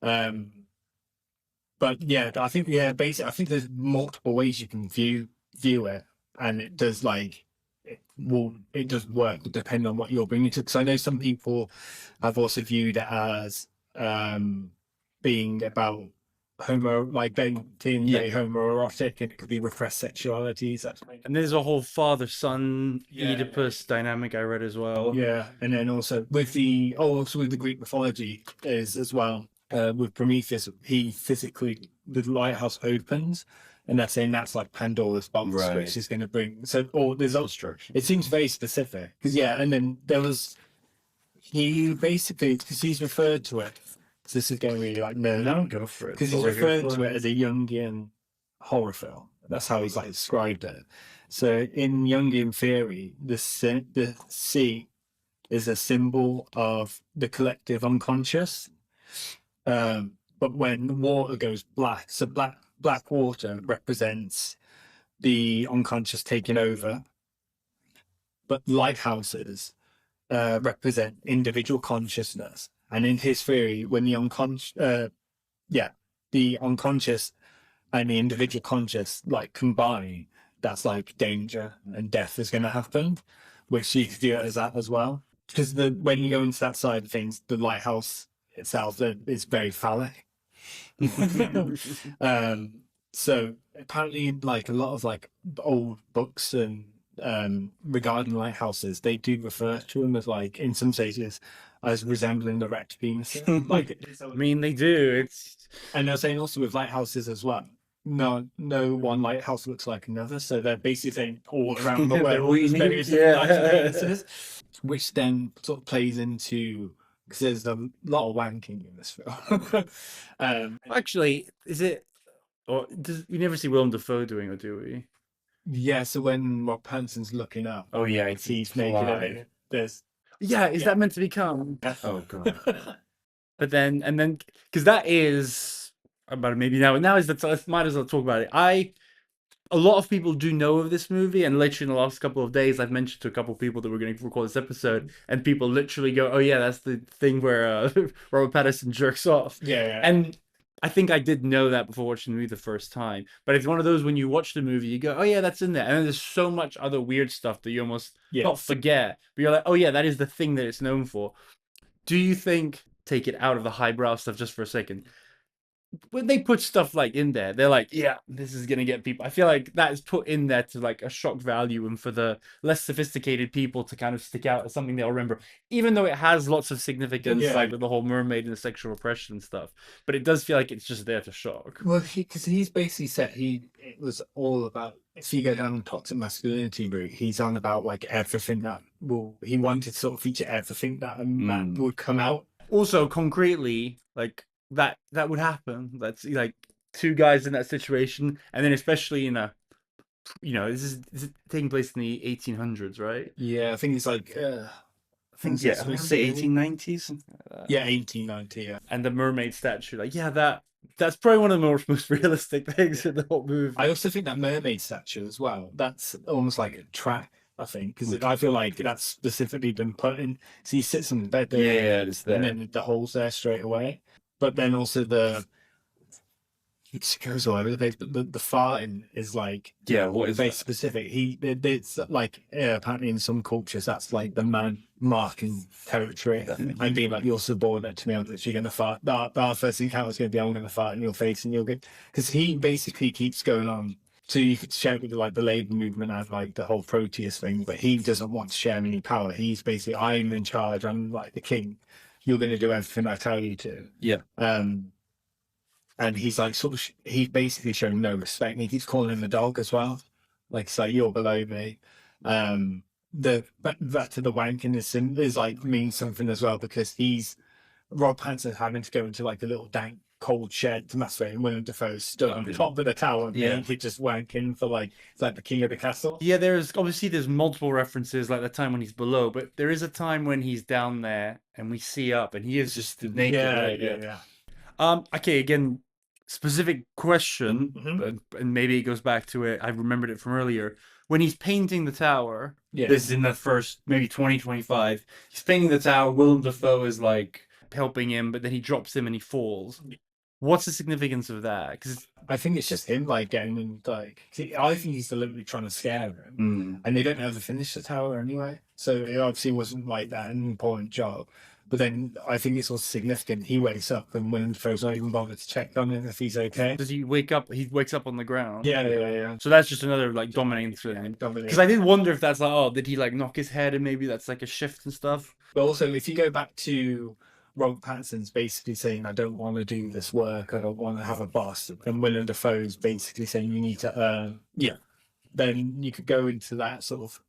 But yeah, I think basically I think there's multiple ways you can view it, and it does it does work depending on what you're bringing to. Because I know some people have also viewed it as being about being very homoerotic, and it could be repressed sexualities. And there's a whole father-son Oedipus dynamic I read as well. Yeah, and then also with the Greek mythology is as well. With Prometheus, the lighthouse opens, and they're saying that's like Pandora's box, which is going to bring. So, or there's also, it seems very specific because and then he basically, because he's referred to it. So this is going really like no, go for it, because he's referred to it as a Jungian horror film. That's how he's like described it. So in Jungian theory, the sea is a symbol of the collective unconscious. But when the water goes black, so black water represents the unconscious taking over, but lighthouses represent individual consciousness. And in his theory, when the unconscious and the individual conscious like combine, that's like danger and death is going to happen, which you could view it as that as well. Because when you go into that side of things, the lighthouse itself is very phallic. So apparently like a lot of like old books and regarding lighthouses, they do refer to them as like in some cases as resembling erect penises. I mean, they do. And they're saying also with lighthouses as well. No one lighthouse looks like another, so they're basically saying all around the world various penises, which then sort of plays into. Because there's a lot of wanking in this film. Actually, is it? Or we never see Willem Dafoe doing it, do we? Yeah. So when Pattinson's looking up, he's naked. Is that meant to become? Oh god. But then, because that is about maybe now is the might as well talk about it. A lot of people do know of this movie, and literally in the last couple of days, I've mentioned to a couple of people that we're going to record this episode, and people literally go, "Oh yeah, that's the thing where Robert Pattinson jerks off." Yeah. And I think I did know that before watching the movie the first time, but it's one of those when you watch the movie, you go, "Oh yeah, that's in there," and then there's so much other weird stuff that you almost not forget, but you're like, "Oh yeah, that is the thing that it's known for." Do you think? Take it out of the highbrow stuff just for a second. When they put stuff like in there, they're like, yeah, this is gonna get people. I feel like that is put in there to like a shock value and for the less sophisticated people to kind of stick out as something they'll remember, even though it has lots of significance, like with the whole mermaid and the sexual repression and stuff. But it does feel like it's just there to shock. Well, because he's basically said it was all about. If you go down the toxic masculinity route, he's on about like everything that he wanted to sort of feature everything that a man would come out. Also, concretely, like. That would happen. That's like two guys in that situation, and then especially in a, this is taking place in the 1800s, right? Yeah, I think it's like, let's say 1890s. Yeah, 1890. Yeah, and the mermaid statue, that's probably one of the most realistic things in the whole movie. I also think that mermaid statue as well. That's almost like a trap. I think because I feel like that's specifically been put in. So he sits on the bed there, it's there, and then the hole's there straight away. But then also it goes all over the place. But the farting is like Yeah, what is very that? specific. It's like apparently in some cultures that's like the man marking territory and being like you're subordinate to me. I'm literally going to fart. Our first encounter is going to be I'm going to fart in your face and you'll get because he basically keeps going on. So you could share it with like the labor movement and like the whole Proteus thing, but he doesn't want to share any power. He's basically I'm in charge. I'm like the king. You're going to do everything I tell you to. Yeah. And he's like sort of he's basically showing no respect. And he keeps calling him the dog as well. Like it's like you're below me. The back to the wanking is like means something as well because he's Rob Pattinson having to go into like a little dank cold shed to masturbate and Willem Dafoe stood on the top of the tower and he just wanking for like it's like the king of the castle. Yeah, there's multiple references like the time when he's below, but there is a time when he's down there and we see up and he is just naked. Yeah, Right? yeah. Okay, again, specific question, Mhm. and maybe it goes back to it. I remembered it from earlier. When he's painting the tower, Yeah. this is in the first maybe 2025. He's painting the tower. Willem Dafoe is like helping him, but then he drops him and he falls. What's the significance of that? Because I think it's just him like getting in like see, I think he's deliberately trying to scare him. And they don't ever finish the tower anyway. So it obviously wasn't like that an important job. But then I think it's also significant. He wakes up and when Dafoe's not even bothered to check on him if he's okay. does he wake up? He wakes up on the ground. Yeah. So that's just another like dominating thing. Because I did wonder if that's like, oh, did he like knock his head and maybe that's like a shift and stuff. But also, if you go back to Robert Pattinson's basically saying, I don't want to do this work, I don't want to have a boss, and Willem Dafoe's basically saying you need to earn. Yeah. Then you could go into that sort of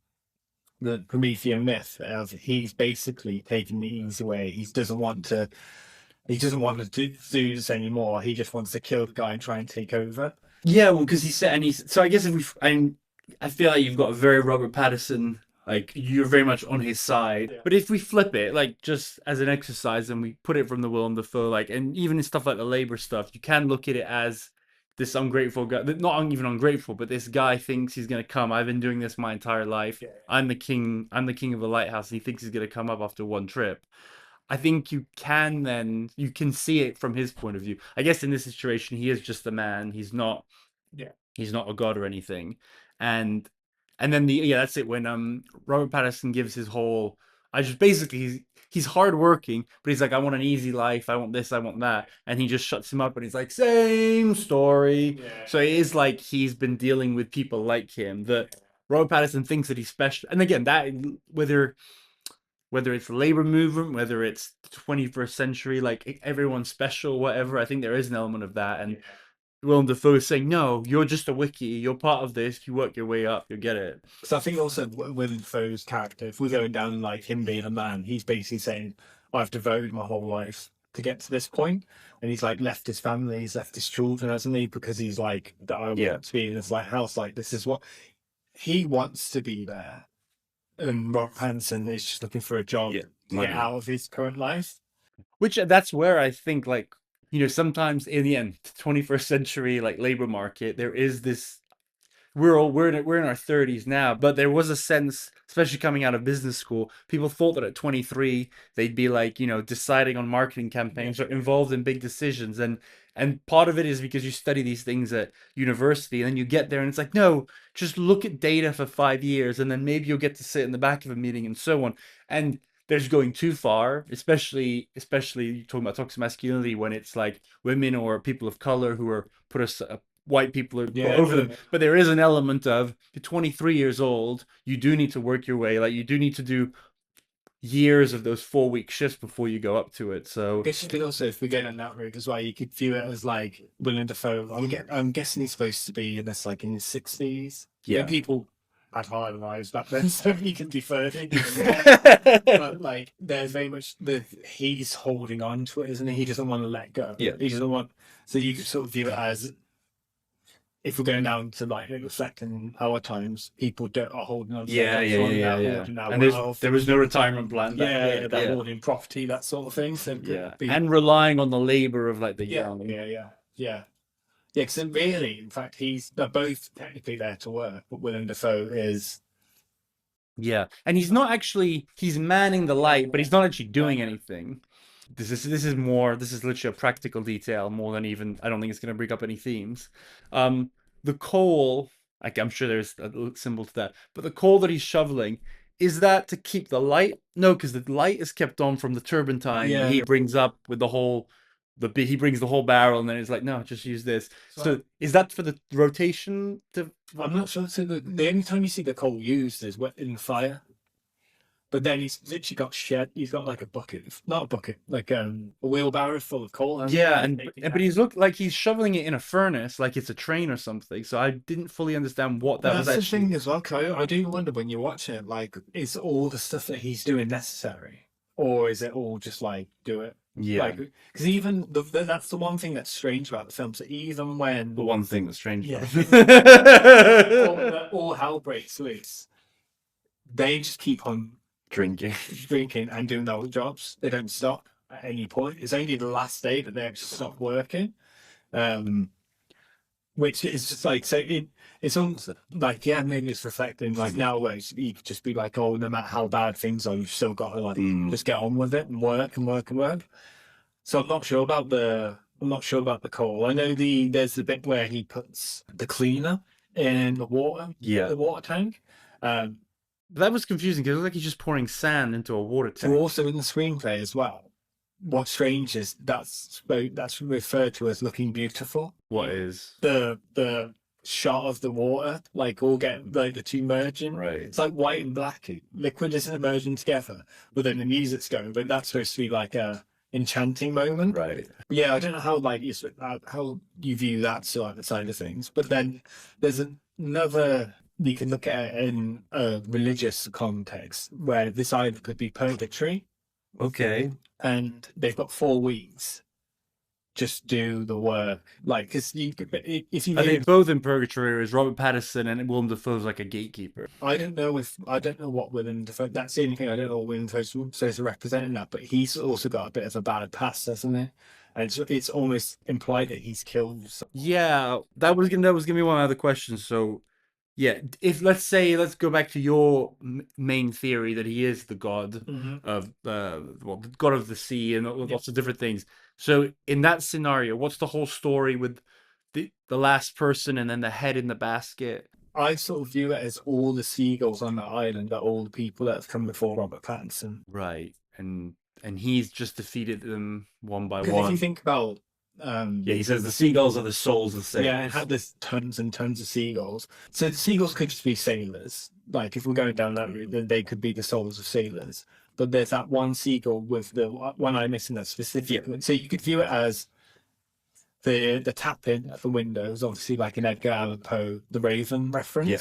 the Promethean myth of he's basically taking the easy way. He doesn't want to do this anymore. He just wants to kill the guy and try and take over. Yeah, well, because he said, and he's so I guess if I feel like you've got a very Robert Pattinson, like you're very much on his side. Yeah. But if we flip it, like just as an exercise, and we put it from the Willem Dafoe, like, and even in stuff like the labor stuff, you can look at it as this ungrateful guy, not even ungrateful, but this guy thinks he's gonna come. I've been doing this my entire life. Yeah. I'm the king. I'm the king of the lighthouse. And he thinks he's gonna come up after one trip. I think you can see it from his point of view. I guess in this situation, he is just a man. Yeah. He's not a god or anything. And and then that's it when Robert Pattinson gives his whole I just basically he's hardworking, but he's like, I want an easy life, I want this, I want that. And he just shuts him up and he's like, same story. Yeah. So it is like he's been dealing with people like him that Robert Pattinson thinks that he's special. And again, that whether it's the labor movement, whether it's 21st century, like everyone's special, whatever. I think there is an element of that. And Willem Dafoe is saying, no, you're just a wiki. You're part of this. You work your way up. You'll get it. So I think also Willem Dafoe's character, if we're going down like him being a man, he's basically saying, I've devoted my whole life to get to this point. And he's like left his family, he's left his children, hasn't he? Because he's like, I want to be in this like house, like this is what he wants to be there. And Rob Pattinson is just looking for a job to get out of his current life. Which that's where I think like, sometimes in the end, 21st century like labor market, there is this we're in our 30s now, but there was a sense, especially coming out of business school, people thought that at 23 they'd be like, deciding on marketing campaigns or involved in big decisions. And part of it is because you study these things at university and then you get there and it's like, no, just look at data for 5 years and then maybe you'll get to sit in the back of a meeting and so on. And there's going too far, especially talking about toxic masculinity when it's like women or people of color who are white people are put over them. But there is an element of you're 23 years old, you do need to work your way. Like you do need to do years of those 4-week shifts before you go up to it. So I guess you could also, if we get on that route as well, you could view it as like Willem Dafoe. I'm guessing he's supposed to be in this like in his 60s. Yeah. When people had higher lives back then, so he can be 30. But like, there's very much he's holding on to it, isn't he? He doesn't want to let go. Yeah. He doesn't want. So you could sort of view it as if we're going down to like reflecting our times, people are holding on to yeah. And there was no retirement plan. They're holding property, that sort of thing. So and relying on the labor of like the young. Yeah. Because really, in fact, they're both technically there to work, but Willem Dafoe is. Yeah, and he's manning the light, but he's not actually doing anything. this is literally a practical detail more than even I don't think it's going to bring up any themes. Um, the coal, like I'm sure there's a little symbol to that, but the coal that he's shoveling, is that to keep the light? No, because the light is kept on from the turpentine. Yeah. He brings up with the whole he brings the whole barrel, and then it's like, no, just use this. So is that for the rotation? I'm not sure. So the only time you see the coal used is in the fire. But then he's literally got he's got like a bucket, not a bucket, like a wheelbarrow full of coal. Yeah, but he's looked like he's shoveling it in a furnace, like it's a train or something. So I didn't fully understand what that was That's actually. the thing as well, Kyle. I do wonder when you watch it, like, is all the stuff that he's doing necessary, or is it all just like do it? Yeah, Like, because even that's the one thing that's strange about the film. So even when the one thing that's strange. Yeah. Yeah. all hell breaks loose, they just keep on drinking and doing their jobs. They don't stop at any point. It's only the last day that they actually stop working. Which is just like, so it's almost like, yeah, maybe it's reflecting like nowadays you could just be like, oh, no matter how bad things are, you've still got to like just get on with it and work and work and work. So I'm not sure about the coal. I know there's the bit where he puts the cleaner in the water tank. That was confusing because it looked like he's just pouring sand into a water So tank. also in the screenplay as well. What's strange is that's referred to as looking beautiful. What is? The shot of the water, like all get like the two merging. Right. It's like white and black. Liquid isn't merging together, but then the music's going. But that's supposed to be like a enchanting moment. Right. Yeah, I don't know how how you view that side of things. But then there's another. You can look at it in a religious context where this either could be purgatory. Okay. And they've got 4 weeks. Just do the work, like because if you Are they both in purgatory, or is Robert Pattinson and Willem Dafoe's like a gatekeeper? I don't know what Willem Dafoe. That's the only thing I don't know what Willem Dafoe's supposed to represent in that. But he's also got a bit of a bad past, hasn't he? And it's almost implied that he's killed. Yeah, that was gonna be one of my other questions. So, yeah, if let's go back to your main theory that he is the god of the god of the sea and lots of different things. So in that scenario, what's the whole story with the last person and then the head in the basket? I sort of view it as all the seagulls on the island are all the people that have come before Robert Pattinson. Right, and he's just defeated them one by Because one. if you think about yeah, he says the seagulls are the souls of sailors. Yeah, it had this tons and tons of seagulls. So the seagulls could just be sailors. Like if we're going down that route, then they could be the souls of sailors. But there's that one seagull with the one eye missing that specific. Yeah. So you could view it as the tapping at the window is obviously like an Edgar Allan Poe, The Raven reference. Yeah.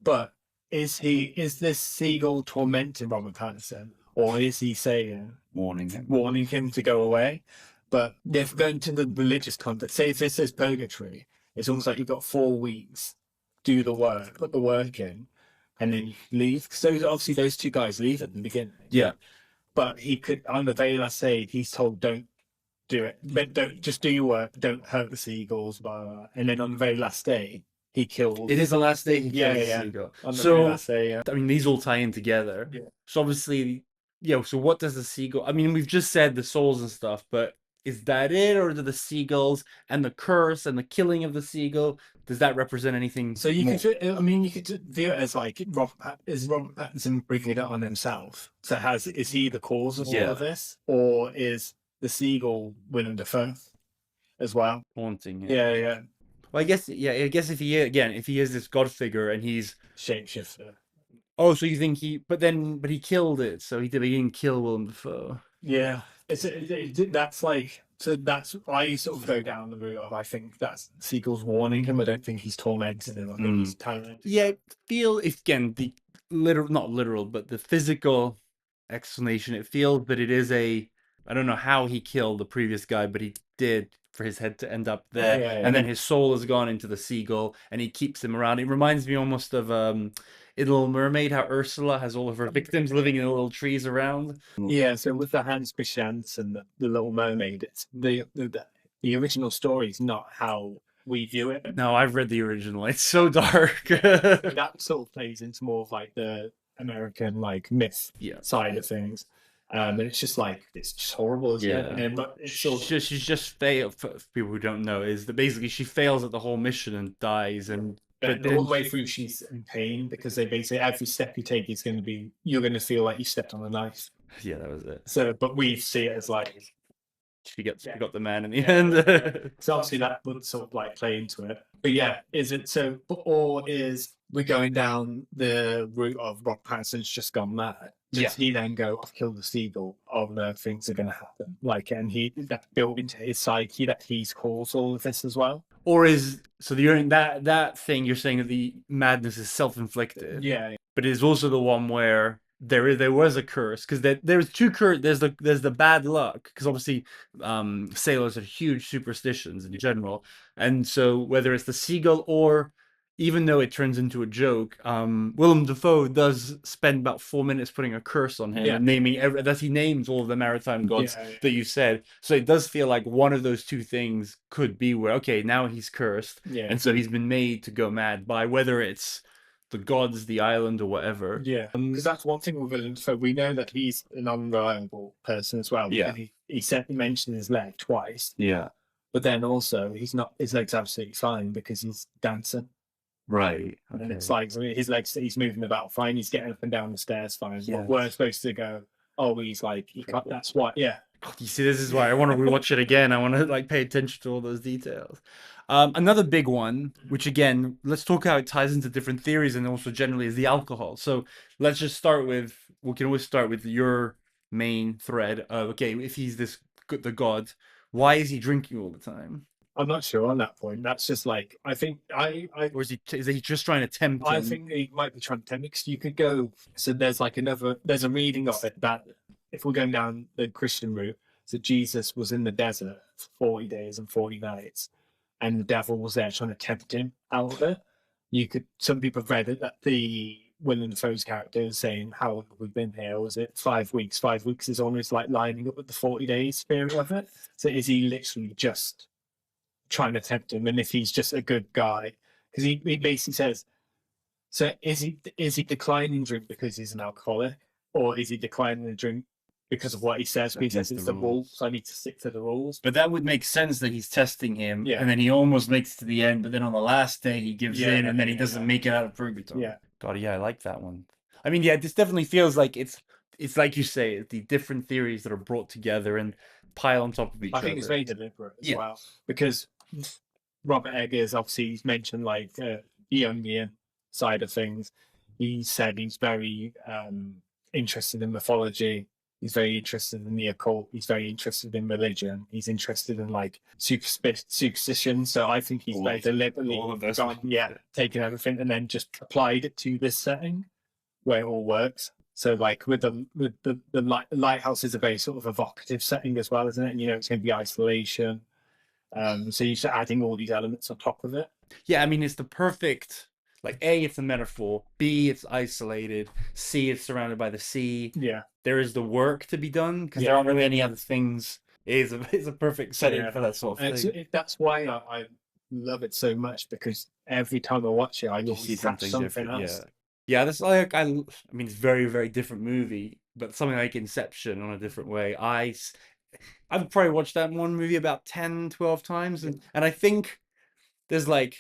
But is this seagull tormenting Robert Pattinson, or is he saying warning him to go away? But if going to the religious context, say if this is purgatory, it's almost like you've got 4 weeks, do the work, put the work in, and then you leave. So obviously those two guys leave at the beginning. Yeah. But he could, on the very last day, he's told, don't do it. But don't, just do your work, don't hurt the seagulls, blah, blah, blah. And then on the very last day, he killed. It is the last day he kills the seagull. On the very last day, yeah. I mean, these all tie in together. Yeah. So obviously, yeah, so what does the seagull, I mean, we've just said the souls and stuff, but is that it, or do the seagulls and the curse and the killing of the seagull, does that represent anything? So you could view it as like Robert Pattinson bringing it on himself. So is he the cause of all of this, or is the seagull Willem Dafoe as well haunting him? Yeah. Well, I guess if he is this god figure and he's shapeshifter. Oh, so you think but he killed it, so he didn't kill Willem Dafoe. Yeah. That's I sort of go down the route of I think that's seagull's warning him. I don't think he's tormented him. I think he's tyrant. Yeah, again the not literal, but the physical explanation. It feels that it is I don't know how he killed the previous guy, but he did for his head to end up there, and then his soul has gone into the seagull, and he keeps him around. It reminds me almost of in Little Mermaid, how Ursula has all of her victims living in little trees around. Yeah, so with the Hans Christian and the Little Mermaid, it's the original story is not how we view it. No, I've read the original. It's so dark. That sort of plays into more of like the American like myth side of things. And it's just like it's just horrible, isn't it? Yeah. But it's sort of, She's just failed. For people who don't know, is that basically she fails at the whole mission and dies, and but but all then the way through she's in pain because they basically every step you take is going to be you're going to feel like you stepped on a knife. yeah, that was it. So, but we see it as like She got the man in the end. so obviously that would sort of like play into it. But yeah, is it so? Or is we're going down the route of Rob Pattinson's just gone mad? Does Yeah. he then go, I've killed the seagull? Oh no, things are going to happen. Like, and he that built into his psyche that he's caused all of this as well. Or is so the that thing you're saying that the madness is self-inflicted, Yeah, but it is also the one where there was a curse, because there's two curse. There's the bad luck, because obviously sailors are huge superstitions in general, and so whether it's the seagull or, even though it turns into a joke, Willem Dafoe does spend about 4 minutes putting a curse on him Yeah. and naming that he names all of the maritime gods Yeah, yeah. that you said. So it does feel like one of those two things could be where, okay, now he's cursed, yeah. and so he's been made to go mad by whether it's the gods, the island, or whatever. Yeah, because that's one thing with Willem. So we know that he's an unreliable person as well. Yeah. He said he mentioned his leg twice, Yeah. but then also he's not. His leg's absolutely fine because he's dancing, Right. and it's like I mean, his legs. He's moving about fine. He's getting up and down the stairs fine. Yeah. We're supposed to go. Oh, he's like he can't. That's why. Yeah, You see, this is why I want to rewatch it again. I want to like pay attention to all those details. Another big one, which again, let's talk how it ties into different theories and also generally, is the alcohol. So let's just start with, we can always start with your main thread of, okay, if he's the god, why is he drinking all the time? I'm not sure on that point. That's just like I think Or is he just trying to tempt I him? think he might be trying to tempt because you could go. So there's like there's a reading of it that if we're going down the Christian route, so Jesus was in the desert for 40 days and 40 nights, and the devil was there trying to tempt him out of it. Some people have read it that the Willem Dafoe's character is saying, how long have we been here? Was it 5 weeks? 5 weeks is almost like lining up with the 40 days spirit of it. So is he literally just trying to tempt him? And if he's just a good guy, because he basically says, so is he declining drink because he's an alcoholic, or is he declining the drink because of what he says? Because he says it's the rules, so I need to stick to the rules. But that would make sense that he's testing him, Yeah. and then he almost makes it to the end, but then on the last day he gives Yeah, in, and then he yeah, doesn't yeah. make it out of purgatory. Yeah. God, yeah, I like that one. I mean, yeah, this definitely feels like it's like you say, the different theories that are brought together and pile on top of each I other. think it's very deliberate as Yeah. well, because Robert Eggers, obviously, he's mentioned like the Jungian side of things. He said he's very interested in mythology. He's very interested in the occult. He's very interested in religion. He's interested in like superstition. So I think he's very deliberately all of those. taken everything and then just applied it to this setting where it all works. So like with the lighthouse is a very sort of evocative setting as well, isn't it? And you know it's going to be isolation. So you're just adding all these elements on top of it. Yeah, I mean, it's the perfect, like, A, it's a metaphor. B, it's isolated. C, it's surrounded by the sea. Yeah. There is the work to be done, because there aren't really any other things. It's a perfect setting for that sort of thing. That's why I love it so much, because every time I watch it, I You always see catch something something different. else. Yeah, that's like, I mean, it's very, very different movie, but something like Inception on a different way. I've probably watched that one movie about 10, 12 times, and I think there's like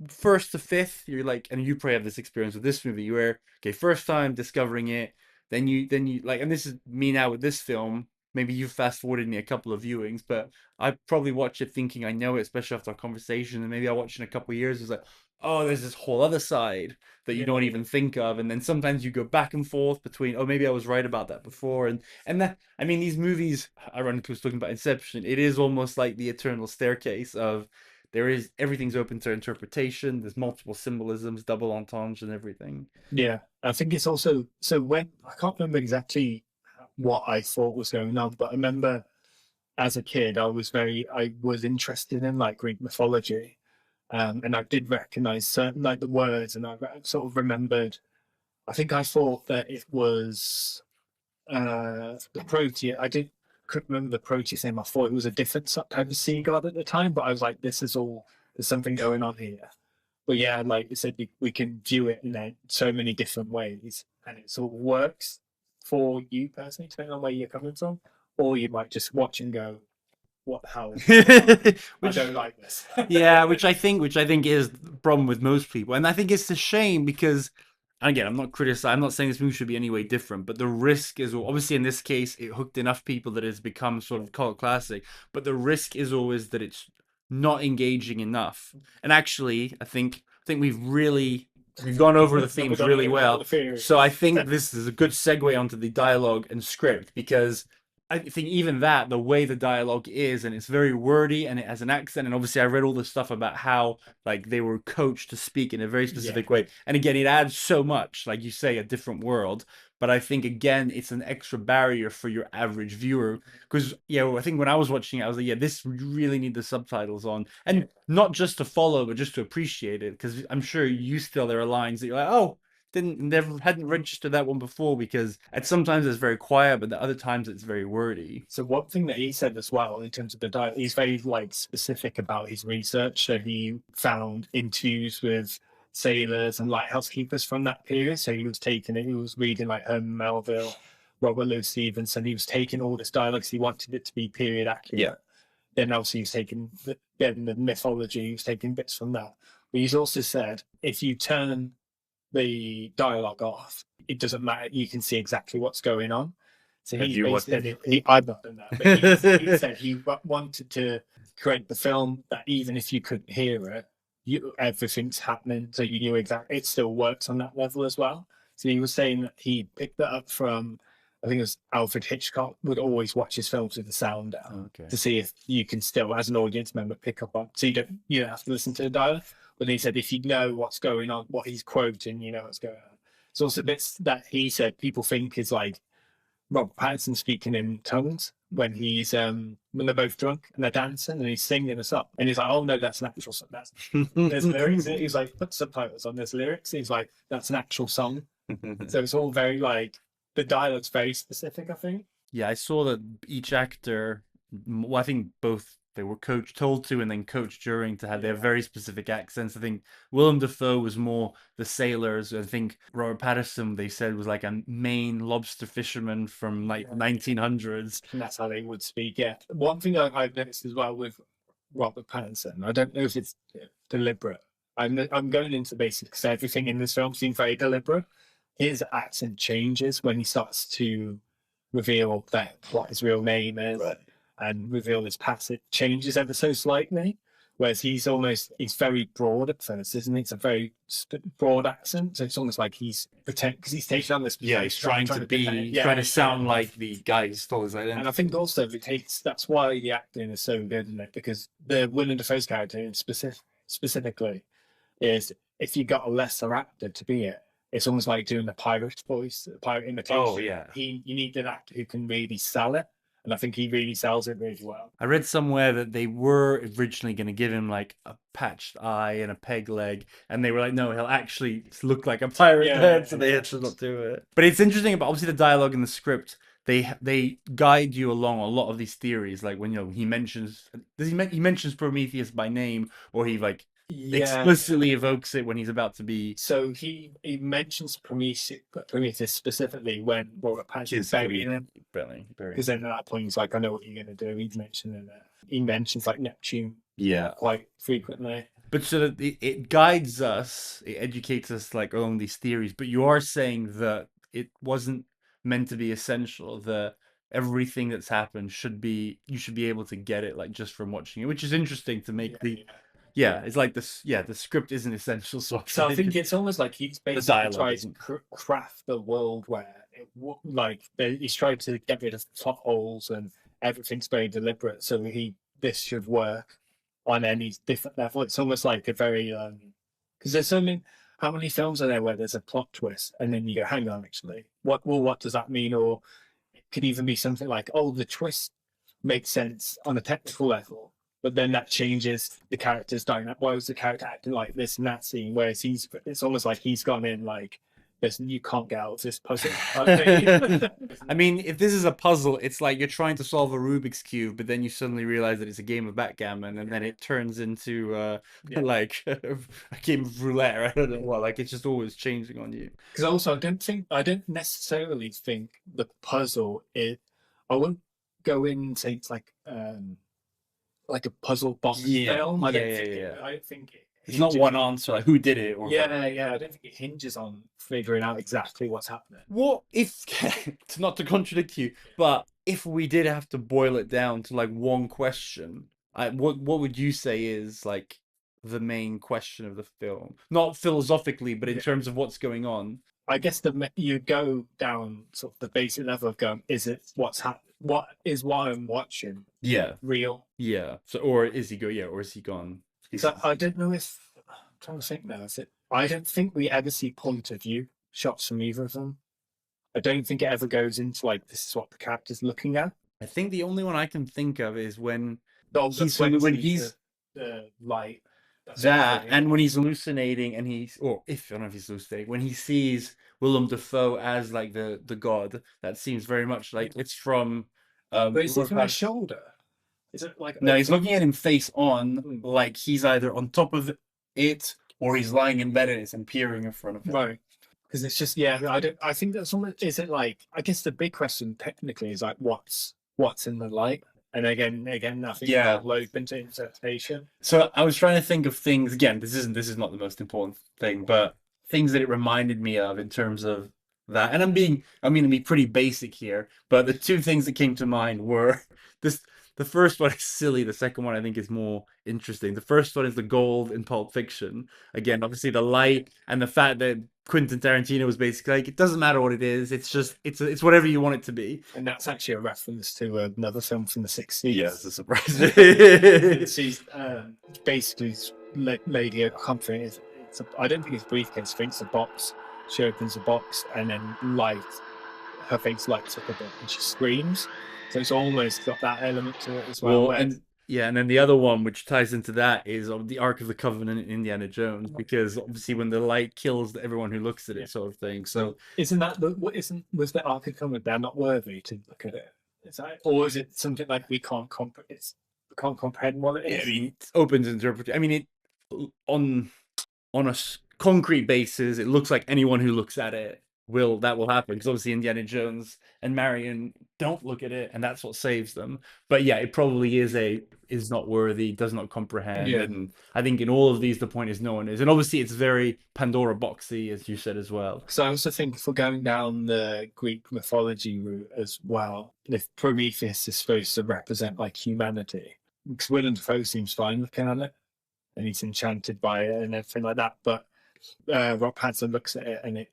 first to fifth, you're like, and you probably have this experience with this movie where, okay, first time discovering it, then you like, and this is me now with this film, maybe you fast forwarded me a couple of viewings, but I probably watch it thinking I know it, especially after our conversation, and maybe I watch it in a couple of years, it's like, oh, there's this whole other side that you don't even think of, and then sometimes you go back and forth between, oh, maybe I was right about that before, and that, I mean, these movies, ironically, was talking about Inception, it is almost like the eternal staircase of, everything's open to interpretation, there's multiple symbolisms, double entendres and everything. Yeah, I think it's also so when I can't remember exactly what I thought was going on, but I remember as a kid I was interested in like Greek mythology, and I did recognize certain like the words, and I sort of remembered. I think I thought that it was the Proteus. Couldn't remember the Proteus name. I thought it was a different type of sea god at the time, but I was like, there's something going on here. But yeah, like you said, we can view it in so many different ways, and it sort of works. for you personally, depending on where you're coming from, or you might just watch and go, "What the hell? I Which, don't like this." yeah, which I think is the problem with most people, and I think it's a shame because, again, I'm not criticizing. I'm not saying this movie should be any way different, but the risk is obviously in this case it hooked enough people that it's become sort of cult classic. But the risk is always that it's not engaging enough. And actually, I think we've gone over the themes really well. So I think this is a good segue onto the dialogue and script because I think even that, the way the dialogue is, and it's very wordy and it has an accent. And obviously, I read all this stuff about how like they were coached to speak in a very specific way. And again, it adds so much, like you say, a different world. But I think again, it's an extra barrier for your average viewer because I think when I was watching it, I was like, yeah, this you really need the subtitles on, and not just to follow, but just to appreciate it. Because I'm sure you still there are lines that you're like, oh, never hadn't registered that one before because at sometimes it's very quiet, but the other times it's very wordy. So one thing that he said as well in terms of the diet, he's very like specific about his research. So he found interviews with sailors and lighthouse keepers from that period. So he was taking it, he was reading like Herman Melville, Robert Louis Stevenson. He was taking all this dialogues. He wanted it to be period accurate. Yeah. Then obviously he's taking the mythology, he was taking bits from that. But he's also said if you turn the dialogue off, it doesn't matter. You can see exactly what's going on. So Have he you watched basically, I've not done that, but he said he wanted to create the film that even if you couldn't hear it, everything's happening. So you knew exactly, it still works on that level as well. So he was saying that he picked that up from, I think it was Alfred Hitchcock would always watch his films with the sound down to see if you can still, as an audience member, pick up on. So you don't have to listen to the dialogue. But he said if you know what's going on, what he's quoting, you know what's going on. It's also bits that he said people think is like Robert Pattinson speaking in tongues when they're both drunk and they're dancing and he's singing us up. And he's like, oh no, that's an actual song. There's lyrics. He's like, put subtitles on, there's lyrics. He's like, that's an actual song. So it's all very like, the dialogue's very specific, I think. Yeah, I saw that each actor, well, I think both they were told to, and then coached during to have their very specific accents. I think Willem Dafoe was more the sailors. I think Robert Pattinson, they said, was like a Maine lobster fisherman from like 1900s. And that's how they would speak. Yeah. One thing I've noticed as well with Robert Pattinson, I don't know if it's deliberate. I'm going into basics because everything in this film seems very deliberate. His accent changes when he starts to reveal what his real name is. Right. And reveal his past. It changes ever so slightly, whereas he's very broad at first, isn't he? It's a very broad accent, so it's almost like he's pretend because he's taking on this. Yeah, he's trying to sound like the guy who stole his identity. And I think also that's why the acting is so good, isn't it? Because the Willem Dafoe's character specifically is if you got a lesser actor to be it, it's almost like doing the pirate voice, the pirate imitation. Oh yeah, you need an actor who can really sell it. And I think he really sells it really well. I read somewhere that they were originally going to give him like a patched eye and a peg leg, and they were like, no, he'll actually look like a pirate head, so they had to not do it. But it's interesting about obviously the dialogue in the script. They guide you along a lot of these theories, like when he mentions he mentions Prometheus by name, or he like explicitly evokes it when he's about to be. So he mentions Prometheus specifically when Robert Pattinson's burying him. Because then at that point he's like, I know what you're going to do. He's mentioning that. He mentions like Neptune quite frequently. But so that it guides us, it educates us like on these theories. But you are saying that it wasn't meant to be essential. That everything that's happened you should be able to get it like just from watching it, which is interesting to make it's like this. Yeah, the script isn't essential. So I think it's almost like he's basically trying to craft the world where he's trying to get rid of plot holes and everything's very deliberate. So this should work on any different level. It's almost like a very because there's so many. How many films are there where there's a plot twist and then you go, hang on, actually, what does that mean? Or it could even be something like, oh, the twist makes sense on a technical level. But then that changes the character's dynamic. Why was the character acting like this in that scene? Whereas it's almost like he's gone in like, You can't get out of this puzzle. I I mean, if this is a puzzle, it's like you're trying to solve a Rubik's cube, but then you suddenly realize that it's a game of backgammon, and then it turns into Yeah. like a game of roulette. Or I don't know what. Like it's just always changing on you. Because also, I don't necessarily think the puzzle is. I wou't go into it's like a puzzle box Yeah, film. I don't yeah, think yeah, it, yeah. I don't think it It's not hinges- one answer, like who did it or Yeah, yeah. I don't think it hinges on figuring out exactly what's happening. what if not to contradict you, but if we did have to boil it down to like one question, what would you say is like the main question of the film? Not philosophically, but in Yeah. terms of what's going on. I guess you go down sort of the basic level of going, is it what I'm watching Yeah. real? Yeah. So, or is he yeah, or is he gone? So I don't know if I'm trying to think now. Is it? I don't think we ever see point of view shots from either of them. I don't think it ever goes into like this is what the character's looking at. I think the only one I can think of is when No, when he's the light. That's that, everything. and when he's hallucinating, and or if I don't know if he's hallucinating, when he sees Willem Dafoe as like the god, that seems very much like it's from. But is it from Robert his shoulder? Is it like No, he's looking at him face on, Hmm. like he's either on top of it or he's lying in bed and it's and peering in front of him. right? Because it's just I don't. I think that's almost. Is it like? I guess the big question technically is like what's in the light. And again, I think Yeah. that's open to interpretation. So I was trying to think of things again. This is not the most important thing, but things that it reminded me of in terms of that. And I'm going to be pretty basic here, but the two things that came to mind were this. The first one is silly. The second one I think is more interesting. The first one is the gold in Pulp Fiction. Again, obviously the light and the fact that Quentin Tarantino was basically like, it doesn't matter what it is. It's just it's whatever you want it to be. And that's actually a reference to another film from the 60s. Yeah, it's a surprise. She's basically lady comforting. I don't think it's a briefcase. I think it's a box. She opens the box and then her face lights up a bit and she screams. So it's almost got that element to it as well. And then the other one which ties into that is of the Ark of the Covenant in Indiana Jones, because obviously when the light kills everyone who looks at it, sort of thing. So was the Ark of the Covenant? They're not worthy to look at it. Is that, or is it something like we can't comprehend what it is? I mean, it opens interpretation. I mean, it on a concrete basis, it looks like anyone who looks at it will happen, because obviously Indiana Jones and Marion don't look at it, and that's what saves them. But yeah, it probably is not worthy, does not comprehend. Yeah. And I think in all of these the point is no one is, and obviously it's very Pandora boxy, as you said as well. So I also think if we're going down the Greek mythology route as well, if Prometheus is supposed to represent like humanity, because Willem Dafoe seems fine looking at it and he's enchanted by it and everything like that, but Rob Pattinson looks at it and it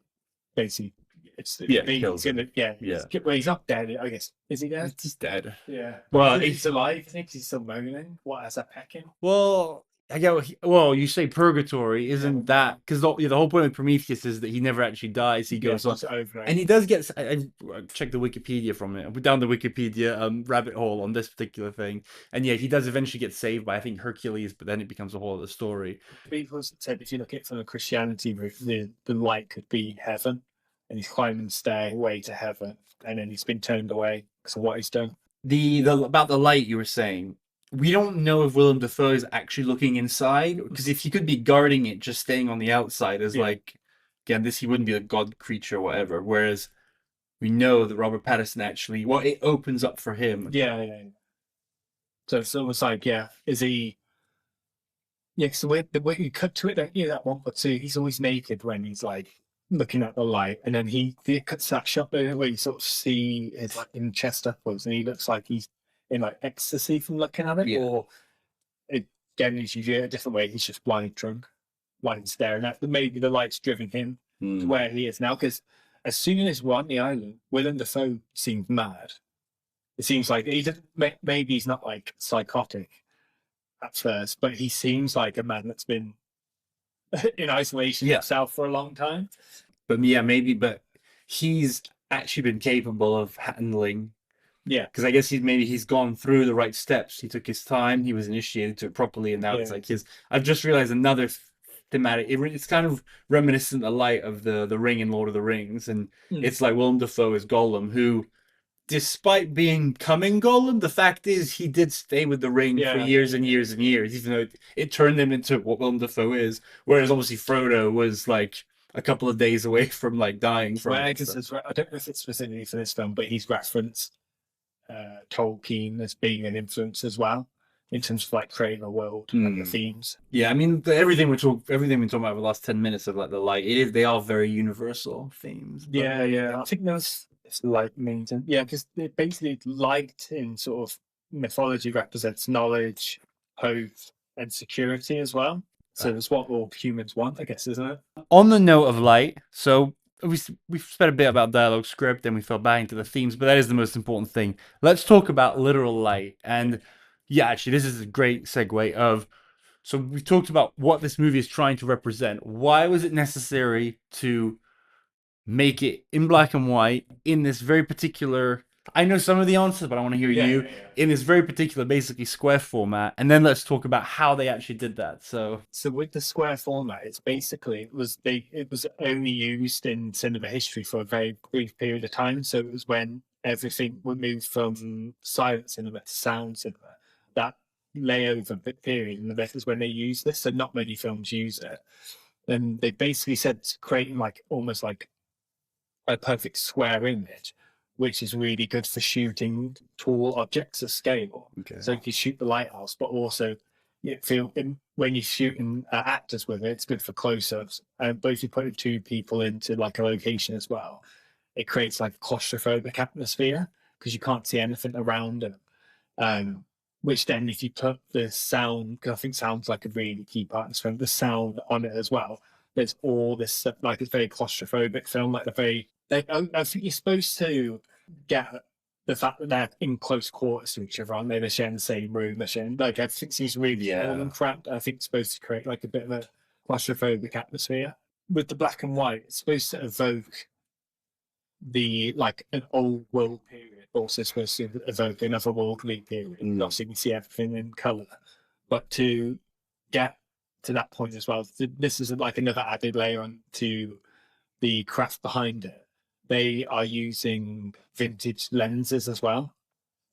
basically kills him. Well, he's not dead, I guess. Is he dead? He's dead. Yeah. Well, He's alive, I think he's still moaning. What, has a pecking? Well, I get. Well, you say purgatory, isn't that because the whole point of Prometheus is that he never actually dies. He goes on, and he does get. I checked the Wikipedia from it. I went down the Wikipedia rabbit hole on this particular thing, and yeah, he does eventually get saved by I think Hercules, but then it becomes a whole other story. People said if you look at it from a Christianity route, the light could be heaven, and he's climbing the stairway to heaven, and then he's been turned away because of what he's done. The about the light you were saying. We don't know if Willem Dafoe is actually looking inside, because if he could be guarding it, just staying on the outside as like, again, he wouldn't be a god creature or whatever. Whereas we know that Robert Pattinson actually, it opens up for him. Yeah. So it's almost like, is he? Yeah, because the way you cut to it, don't you? That one, but two, he's always naked when he's like looking at the light, and then he cuts that shot there where you sort of see his like in chest upwards, and he looks like he's in like ecstasy from looking at it, or again, if you view it a different way, he's just blind drunk, blind staring at. Maybe the light's driven him to where he is now. Because as soon as we're on the island, Willem Dafoe seems mad. It seems like maybe he's not like psychotic at first, but he seems like a man that's been in isolation himself for a long time. But yeah, maybe, but he's actually been capable of handling. Yeah, because I guess he's gone through the right steps. He took his time. He was initiated to it properly, and now it's like his. I've just realized another thematic. It's kind of reminiscent of light of the Ring in Lord of the Rings, and Mm. it's like Willem Dafoe is Gollum, who, despite being coming Gollum, the fact is he did stay with the ring for Yeah. years and years and years, even though it turned him into what Willem Dafoe is. Whereas obviously Frodo was like a couple of days away from like dying from Well, it. Eggers is, I don't know if it's specifically for this film, but he's referenced Tolkien as being an influence as well in terms of like creating a world and the themes. Yeah, I mean everything we talked about over the last 10 minutes of like the light, they are very universal themes. But... Yeah. I think there's it's light means, yeah, because basically light in sort of mythology represents knowledge, hope, and security as well. So it's what all humans want, I guess, isn't it? On the note of light, so we've spent a bit about dialogue script and we fell back into the themes, but that is the most important thing. Let's talk about literal light. And yeah, actually, this is a great segue of. So we talked about what this movie is trying to represent. Why was it necessary to make it in black and white in this very particular? I know some of the answers, but I want to hear you in this very particular, basically square format. And then let's talk about how they actually did that. So with the square format, it's basically it was only used in cinema history for a very brief period of time. So it was when everything would move from silent cinema to sound cinema. That layover period, and that is when they use this. So not many films use it. And they basically said creating like almost like a perfect square image, which is really good for shooting tall objects at scale. okay. So you can shoot the lighthouse, but also you feel when you're shooting actors with it, it's good for close-ups. But if you put two people into like a location as well, it creates like a claustrophobic atmosphere because you can't see anything around them. Which then, if you put the sound, because I think sound's like a really key part of this film, the sound on it as well. There's all this stuff, like it's very claustrophobic film, like I think you're supposed to get the fact that they're in close quarters to each other, aren't they? They're sharing the same room, they're sharing, like everything seems really small and cramped. I think it's supposed to create like a bit of a claustrophobic atmosphere. With the black and white, it's supposed to evoke the like an old world period, also supposed to evoke an otherworldly period. Obviously, you can see everything in color, but to get to that point as well, this is like another added layer on to the craft behind it. They are using vintage lenses as well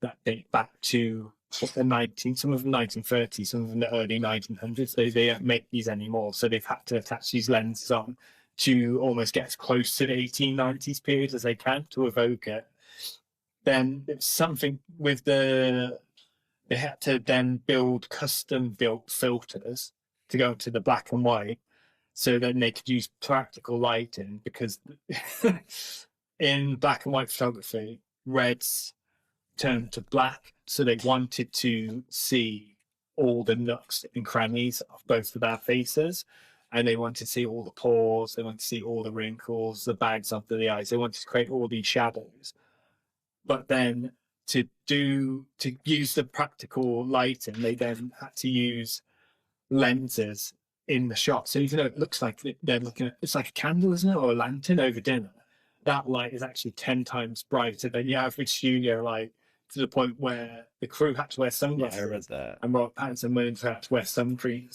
that date back to some of them 1930s, some of them the early 1900s. They don't make these anymore, so they've had to attach these lenses on to almost get as close to the 1890s period as they can to evoke it. Then it's something with they had to then build custom built filters to go to the black and white so then they could use practical lighting, because in black and white photography, reds turned to black. So they wanted to see all the nooks and crannies of both of their faces. And they wanted to see all the pores, they wanted to see all the wrinkles, the bags under the eyes. They wanted to create all these shadows. But then to use the practical lighting, they then had to use lenses in the shot. So even though it looks like they're looking at, it's like a candle, isn't it, or a lantern over dinner, that light is actually 10 times brighter than the average studio light, to the point where the crew had to wear sunglasses. Yeah, I read that. And Robert Pattinson went had to wear sun cream.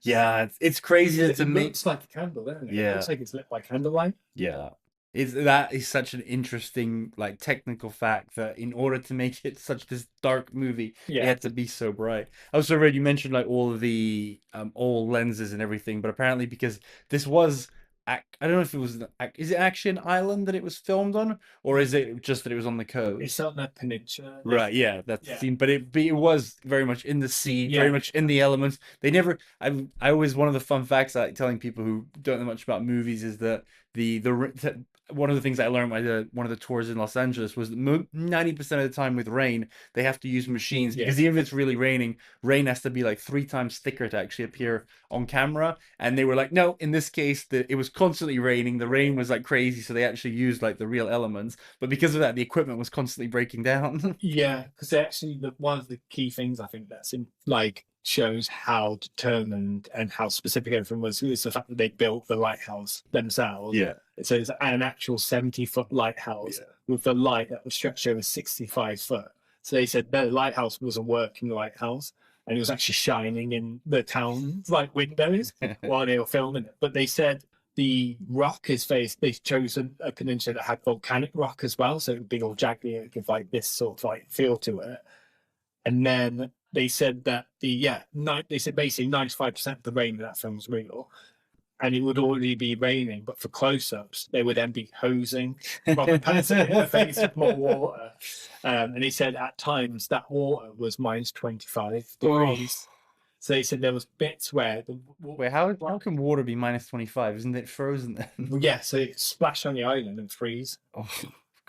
Yeah, it's crazy It looks like a candle, doesn't it? Yeah. It looks like it's lit by candlelight. Yeah. That is such an interesting, like, technical fact that in order to make it such this dark movie, it had to be so bright. I also read you mentioned like all of the all lenses and everything, but apparently because this was I don't know if it was is it actually an island that it was filmed on, or is it just that it was on the coast? It's on that peninsula, right? Yeah, that's the scene, but it was very much in the sea, very much in the elements. They never. I always, one of the fun facts I like telling people who don't know much about movies is that one of the things I learned by one of the tours in Los Angeles was that 90% of the time with rain, they have to use machines, because even if it's really raining, rain has to be like 3 times thicker to actually appear on camera. And they were like, no, in this case, it was constantly raining. The rain was like crazy, so they actually used like the real elements. But because of that, the equipment was constantly breaking down. Yeah, because actually one of the key things I think that's in like shows how determined and how specific everything was is the fact that they built the lighthouse themselves. Yeah. So it's an actual 70-foot lighthouse with the light that was stretched over 65 foot. So they said the lighthouse was a working lighthouse. and it was actually shining in the town's like windows while they were filming it. But they said the rock is faced. They chose a peninsula that had volcanic rock as well, so it would be all jaggedy and give like this sort of like feel to it. And then they said that they said basically 95% of the rain in that film was real, and it would already be raining, but for close-ups, they would then be hosing Robert Pattinson in the face with more water. And he said at times that water was minus 25 degrees. So they said there was bits where Wait, how can water be minus 25? Isn't it frozen then? yeah, so it splashed on the island and freeze. Oh,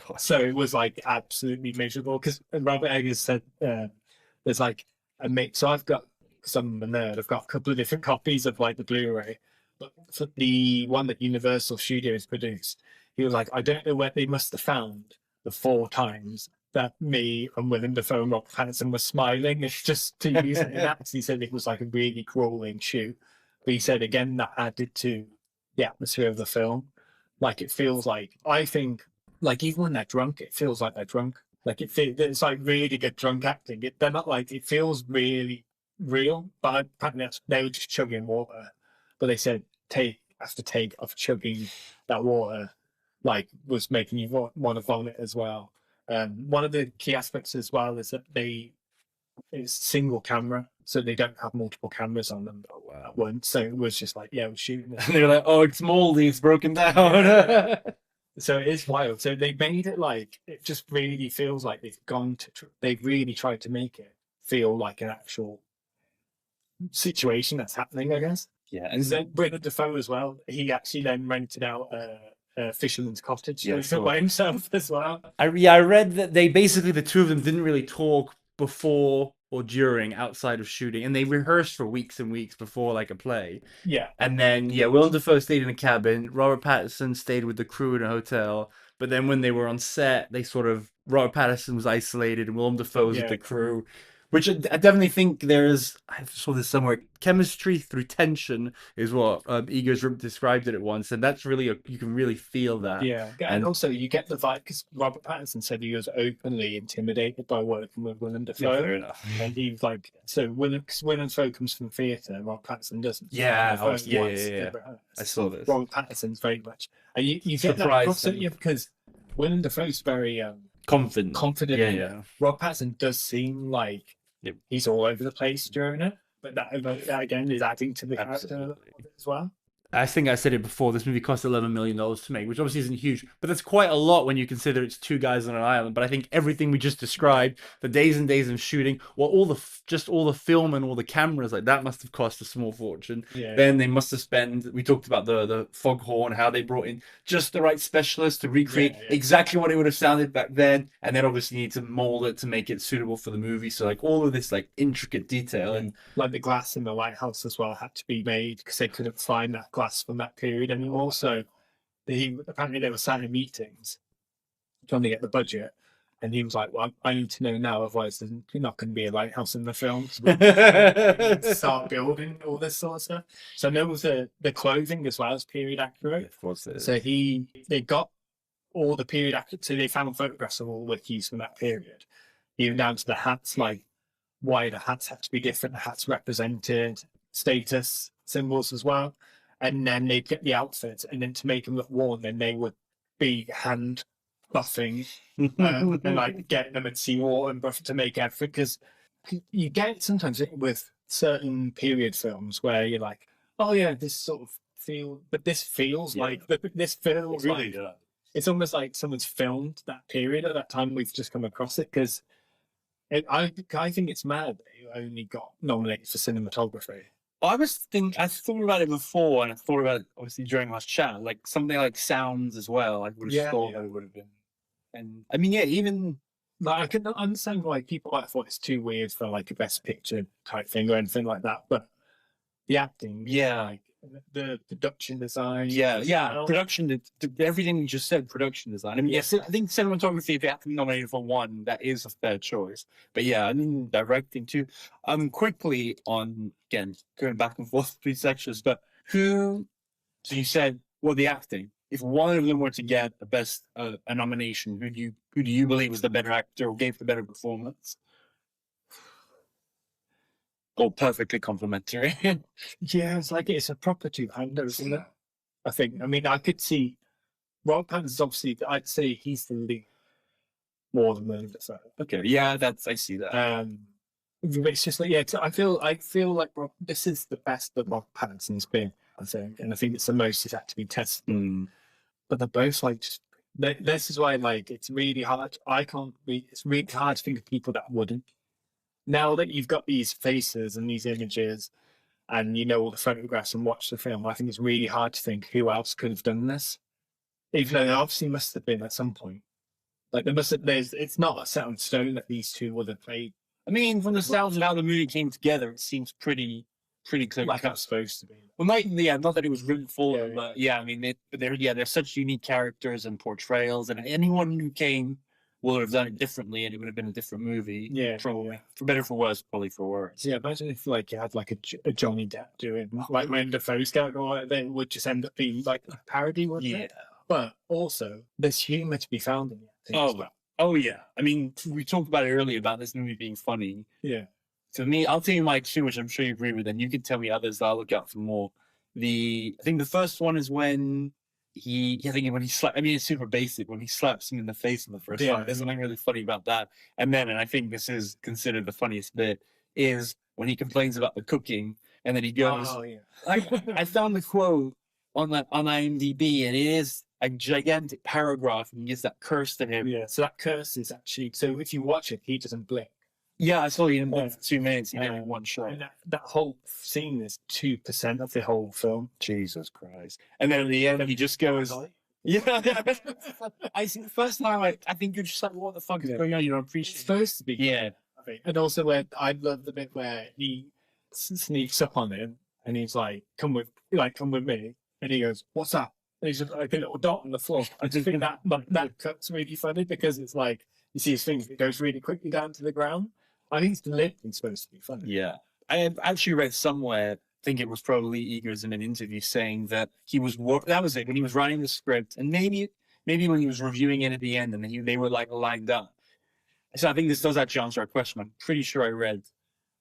God. So it was like absolutely miserable. Because Robert Eggers said there's like a mix. So I've got, because I'm a nerd, I've got a couple of different copies of like the Blu-ray. But for the one that Universal Studios produced, he was like, I don't know where they must have found the 4 times that me and Willem Dafoe and Robert Pattinson were smiling. It's just to use it in acts. He said it was like a really grueling shoot. But he said again that added to the atmosphere of the film. Like it feels like, I think, like even when they're drunk, it feels like they're drunk. Like it's like really good drunk acting. They're not like, it feels really real. But apparently they were just chugging water. But they said after take of chugging that water, like was making you want to vomit as well. One of the key aspects as well is that it's single camera, so they don't have multiple cameras on them at once. So it was just like, yeah, we're shooting it. And they're like, oh, it's moldy, it's broken down. So it is wild. So they made it like, it just really feels like they've really tried to make it feel like an actual situation that's happening, I guess. Yeah, and then Willem Dafoe as well. He actually then rented out a fisherman's cottage by himself as well. I read that the two of them didn't really talk before or during outside of shooting, and they rehearsed for weeks and weeks before like a play. Yeah, and then Willem Dafoe stayed in a cabin. Robert Pattinson stayed with the crew in a hotel. But then when they were on set, Robert Pattinson was isolated, and Willem Dafoe was with the crew. Which I definitely think I saw this somewhere. Chemistry through tension is what Igor's described it at once, and that's really you can really feel that. Yeah, and also you get the vibe because Robert Pattinson said he was openly intimidated by working with Willem Dafoe. Yeah, fair enough. And he's like, so Willem Dafoe comes from theatre, Robert Pattinson doesn't. Yeah. I saw this. Robert Pattinson's very much, and you get that across, don't you? Because Willem Dafoe's very confident. Yeah. Robert Pattinson does seem like he's all over the place during it, but that again is adding to the character as well. I think I said it before, this movie cost $11 million to make, which obviously isn't huge, but that's quite a lot when you consider it's 2 guys on an island. But I think everything we just described, the days and days of shooting, all the film and all the cameras, like that must have cost a small fortune. Yeah. Then they must have spent, we talked about the foghorn, how they brought in just the right specialists to recreate exactly what it would have sounded back then. And then obviously you need to mold it to make it suitable for the movie. So like all of this like intricate detail. And like the glass in the lighthouse as well had to be made because they couldn't find that glass from that period. And also apparently they were sat in meetings trying to get the budget, and he was like, well, I need to know now, otherwise there's not going to be a lighthouse in the film. Start building all this sort of stuff. So there was the clothing as well as period accurate. Of course it is. So they got all the period accurate, so they found photographs of all the keys from that period, even down to the hats, like why the hats had to be different. The hats represented status symbols as well. And then they'd get the outfits, and then to make them look worn, then they would be hand buffing and like getting them at seawater and buff to make effort. Because you get sometimes with certain period films where you're like, oh yeah, this sort of but this feels like really like it's almost like someone's filmed that period at that time. We've just come across it because I think it's mad that you only got nominated for cinematography. I thought about it before, and I thought about it obviously during our chat, like something like sounds as well. I would have thought it would have been. And I mean, even like I can understand why people might have thought it's too weird for like a best picture type thing or anything like that, but the acting, like the production design, production, everything you just said, production design. I mean, yes, I think cinematography, if you have to be nominated for one, that is a fair choice. But yeah, I mean, directing too. Quickly on, again, going back and forth between sections, but so you said, well, the acting. If one of them were to get a nomination, who do you believe was the better actor or gave the better performance? Or perfectly complimentary. Yeah, it's a proper two-hander, isn't it? I think. I mean, I could see Rob Pattinson's obviously. I'd say he's the lead more than the so. Okay, yeah, I see that. But it's just like I feel like this is the best that Rob Pattinson's been. I think, and I think it's the most he's had to be tested. Mm. But they're both like just. This is why like it's really hard. It's really hard to think of people that wouldn't. Now that you've got these faces and these images, and you know all the photographs and watch the film, I think it's really hard to think who else could have done this. Even though there obviously must have been at some point. Like it's not set in stone that these two would have played. I mean, from the sounds of how the movie came together, it seems pretty clear. Like it's supposed to be. Well, not that it was written for them, Yeah. but yeah, I mean, they're such unique characters and portrayals, and anyone who came would have done it differently, and it would have been a different movie. Yeah, probably for better or for worse, probably for worse. So yeah, imagine if like you had like a Johnny Depp doing like when Dafoe's character, then it would just end up being like a parody, wouldn't it? But also, there's humour to be found in it. Oh yeah. I mean, we talked about it earlier about this movie being funny. Yeah. To me, I'll tell you my two, which I'm sure you agree with, and you can tell me others. I'll look out for more. I think the first one is when when he slaps. I mean, it's super basic. When he slaps him in the face in the first time, there's something really funny about that. And then, and I think this is considered the funniest bit, is when he complains about the cooking, and then he goes. Oh yeah. I found the quote on IMDb, and it is a gigantic paragraph, and he gives that curse to him. Yeah. So that curse is actually so if you watch it, he doesn't blink. Yeah, I saw you in for 2 minutes. He did it in one shot. And that whole scene is 2% of the whole film. Jesus Christ! And then at the end, he just goes, "Yeah." I see. The first time, I think you're just like, "What the fuck is going on?" You don't appreciate. It's supposed to be. Yeah. I think. And also, where I love the bit where he sneaks up on him and he's like, "Come with me," and he goes, "What's that?" And he's just like a little dot on the floor. I just think that cut's really funny because it's like you see his thing, it goes really quickly down to the ground. I think it's deliberately supposed to be funny. Yeah. I have actually read somewhere, I think it was probably Eagers in an interview, saying that he was, that was it, when he was writing the script, and maybe when he was reviewing it at the end, and they were like lined up. So I think this does actually answer our question. I'm pretty sure I read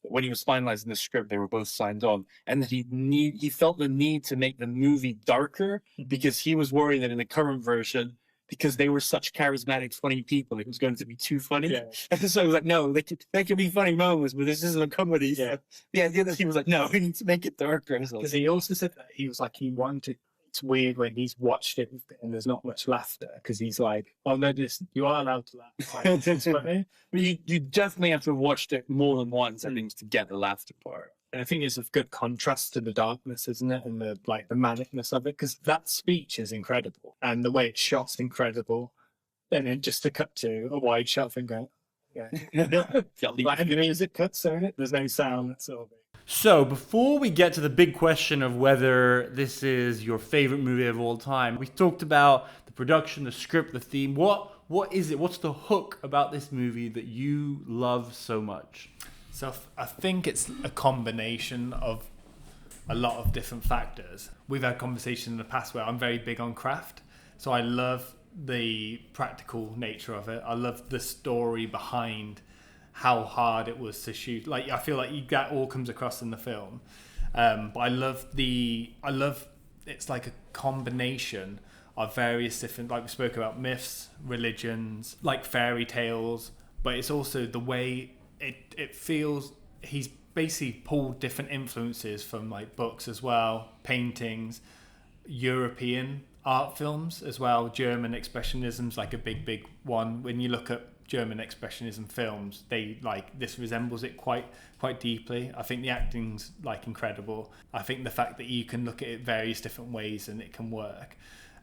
that when he was finalizing the script, they were both signed on, and that he felt the need to make the movie darker because he was worried that in the current version, because they were such charismatic, funny people, it was going to be too funny. Yeah. And so I was like, no, they can be funny moments, but this isn't a comedy. Yeah. So the idea that he was like, no, we need to make it darker. Because he also said that he was like, he wanted, it's weird when he's watched it and there's not much laughter because he's like, oh no, you are allowed to laugh. But you definitely have to have watched it more than once, I think, to get the laughter part. And I think it's a good contrast to the darkness, isn't it? And the manicness of it, because that speech is incredible, and the way it's shot's incredible. And then just to cut to a wide shot thing going, yeah, like the music cuts, so there's no sound. That's all. So before we get to the big question of whether this is your favorite movie of all time, we talked about the production, the script, the theme. What is it? What's the hook about this movie that you love so much? So I think it's a combination of a lot of different factors. We've had conversations in the past where I'm very big on craft. So I love the practical nature of it. I love the story behind how hard it was to shoot. Like, I feel like that all comes across in the film. But I love it's like a combination of various different, like we spoke about, myths, religions, like fairy tales, but it's also the way it feels. He's basically pulled different influences from like books as well, paintings, European art films as well. German expressionism's like a big one. When you look at German expressionism films, they like, this resembles it quite deeply. I think the acting's like incredible. I think the fact that you can look at it various different ways and it can work.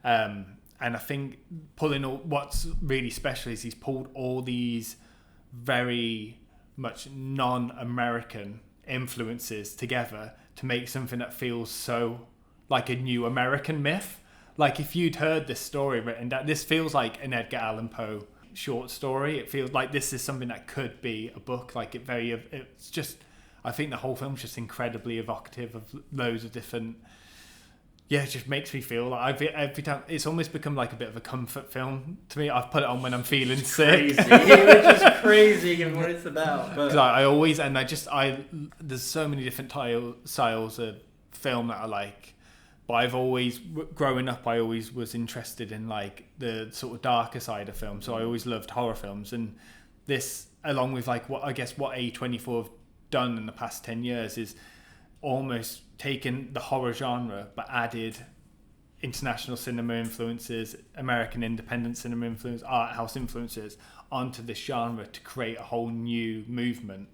And I think what's really special is he's pulled all these very much non-American influences together to make something that feels so like a new American myth. Like if you'd heard this story written down, this feels like an Edgar Allan Poe short story. It feels like this is something that could be a book. Like it's just, I think the whole film's just incredibly evocative of loads of different yeah, it just makes me feel like every time it's almost become like a bit of a comfort film to me. I've put it on when I'm feeling sick. Crazy, which is crazy given what it's about. But I always, and there's so many different styles of film that I like. But I've always, growing up, I always was interested in like the sort of darker side of film. So I always loved horror films, and this, along with like what A24 have done in the past 10 years, is almost taken the horror genre but added international cinema influences, American independent cinema influence, art house influences onto this genre to create a whole new movement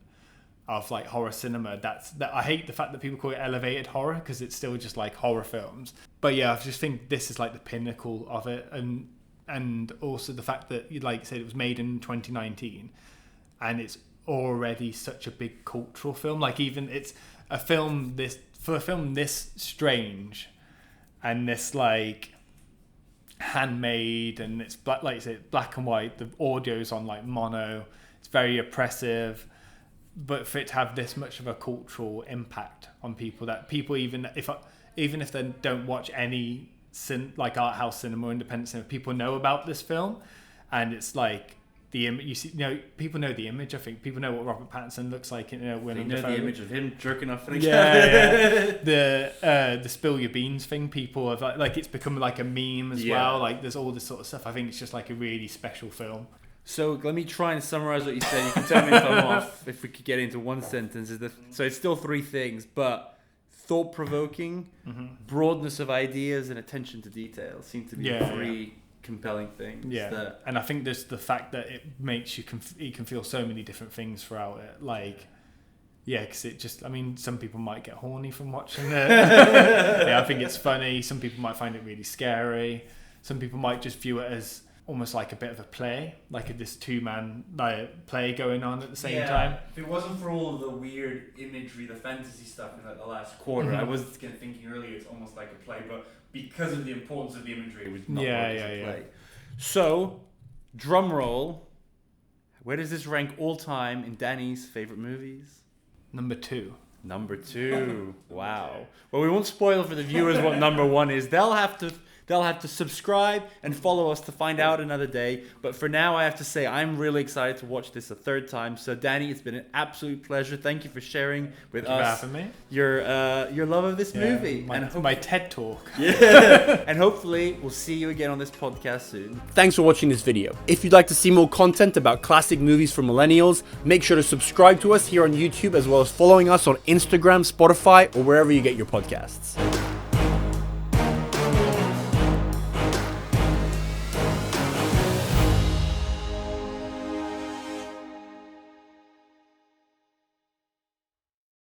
of like horror cinema. That I hate the fact that people call it elevated horror, because it's still just like horror films. But yeah, I just think this is like the pinnacle of it, and also the fact that, like you said, it was made in 2019 and it's already such a big cultural film. Like, even it's a film this strange and this like handmade, and it's black, like you say, black and white. The audio's on like mono. It's very oppressive, but for it to have this much of a cultural impact on people, that people even if they don't watch any like art house cinema or independent cinema, people know about this film. And it's like people know the image. I think people know what Robert Pattinson looks like. Willem Dafoe. The image of him jerking off. Yeah. The spill your beans thing. People have like it's become like a meme as well. Like, there's all this sort of stuff. I think it's just like a really special film. So let me try and summarize what you said. You can tell me if I'm off. If we could get into one sentence, so it's still three things, but thought-provoking, broadness of ideas, and attention to detail seem to be three compelling things. Yeah, and I think there's the fact that it makes you can feel so many different things throughout it. Like, yeah, because it just, I mean, some people might get horny from watching it. I think it's funny. Some people might find it really scary. Some people might just view it as almost like a bit of a play, like this two-man play going on at the same time. If it wasn't for all of the weird imagery, the fantasy stuff in like the last quarter, I was kind of thinking earlier it's almost like a play, but because of the importance of the imagery, it was not work as a play. So, drum roll. Where does this rank all time in Danny's favorite movies? Number 2. Number 2. Wow. Well, we won't spoil for the viewers what number 1 is. They'll have to subscribe and follow us to find out another day. But for now, I have to say I'm really excited to watch this a third time. So, Danny, it's been an absolute pleasure. Thank you for sharing with us your love of this movie. My TED Talk. Yeah. And hopefully we'll see you again on this podcast soon. Thanks for watching this video. If you'd like to see more content about classic movies for millennials, make sure to subscribe to us here on YouTube, as well as following us on Instagram, Spotify, or wherever you get your podcasts.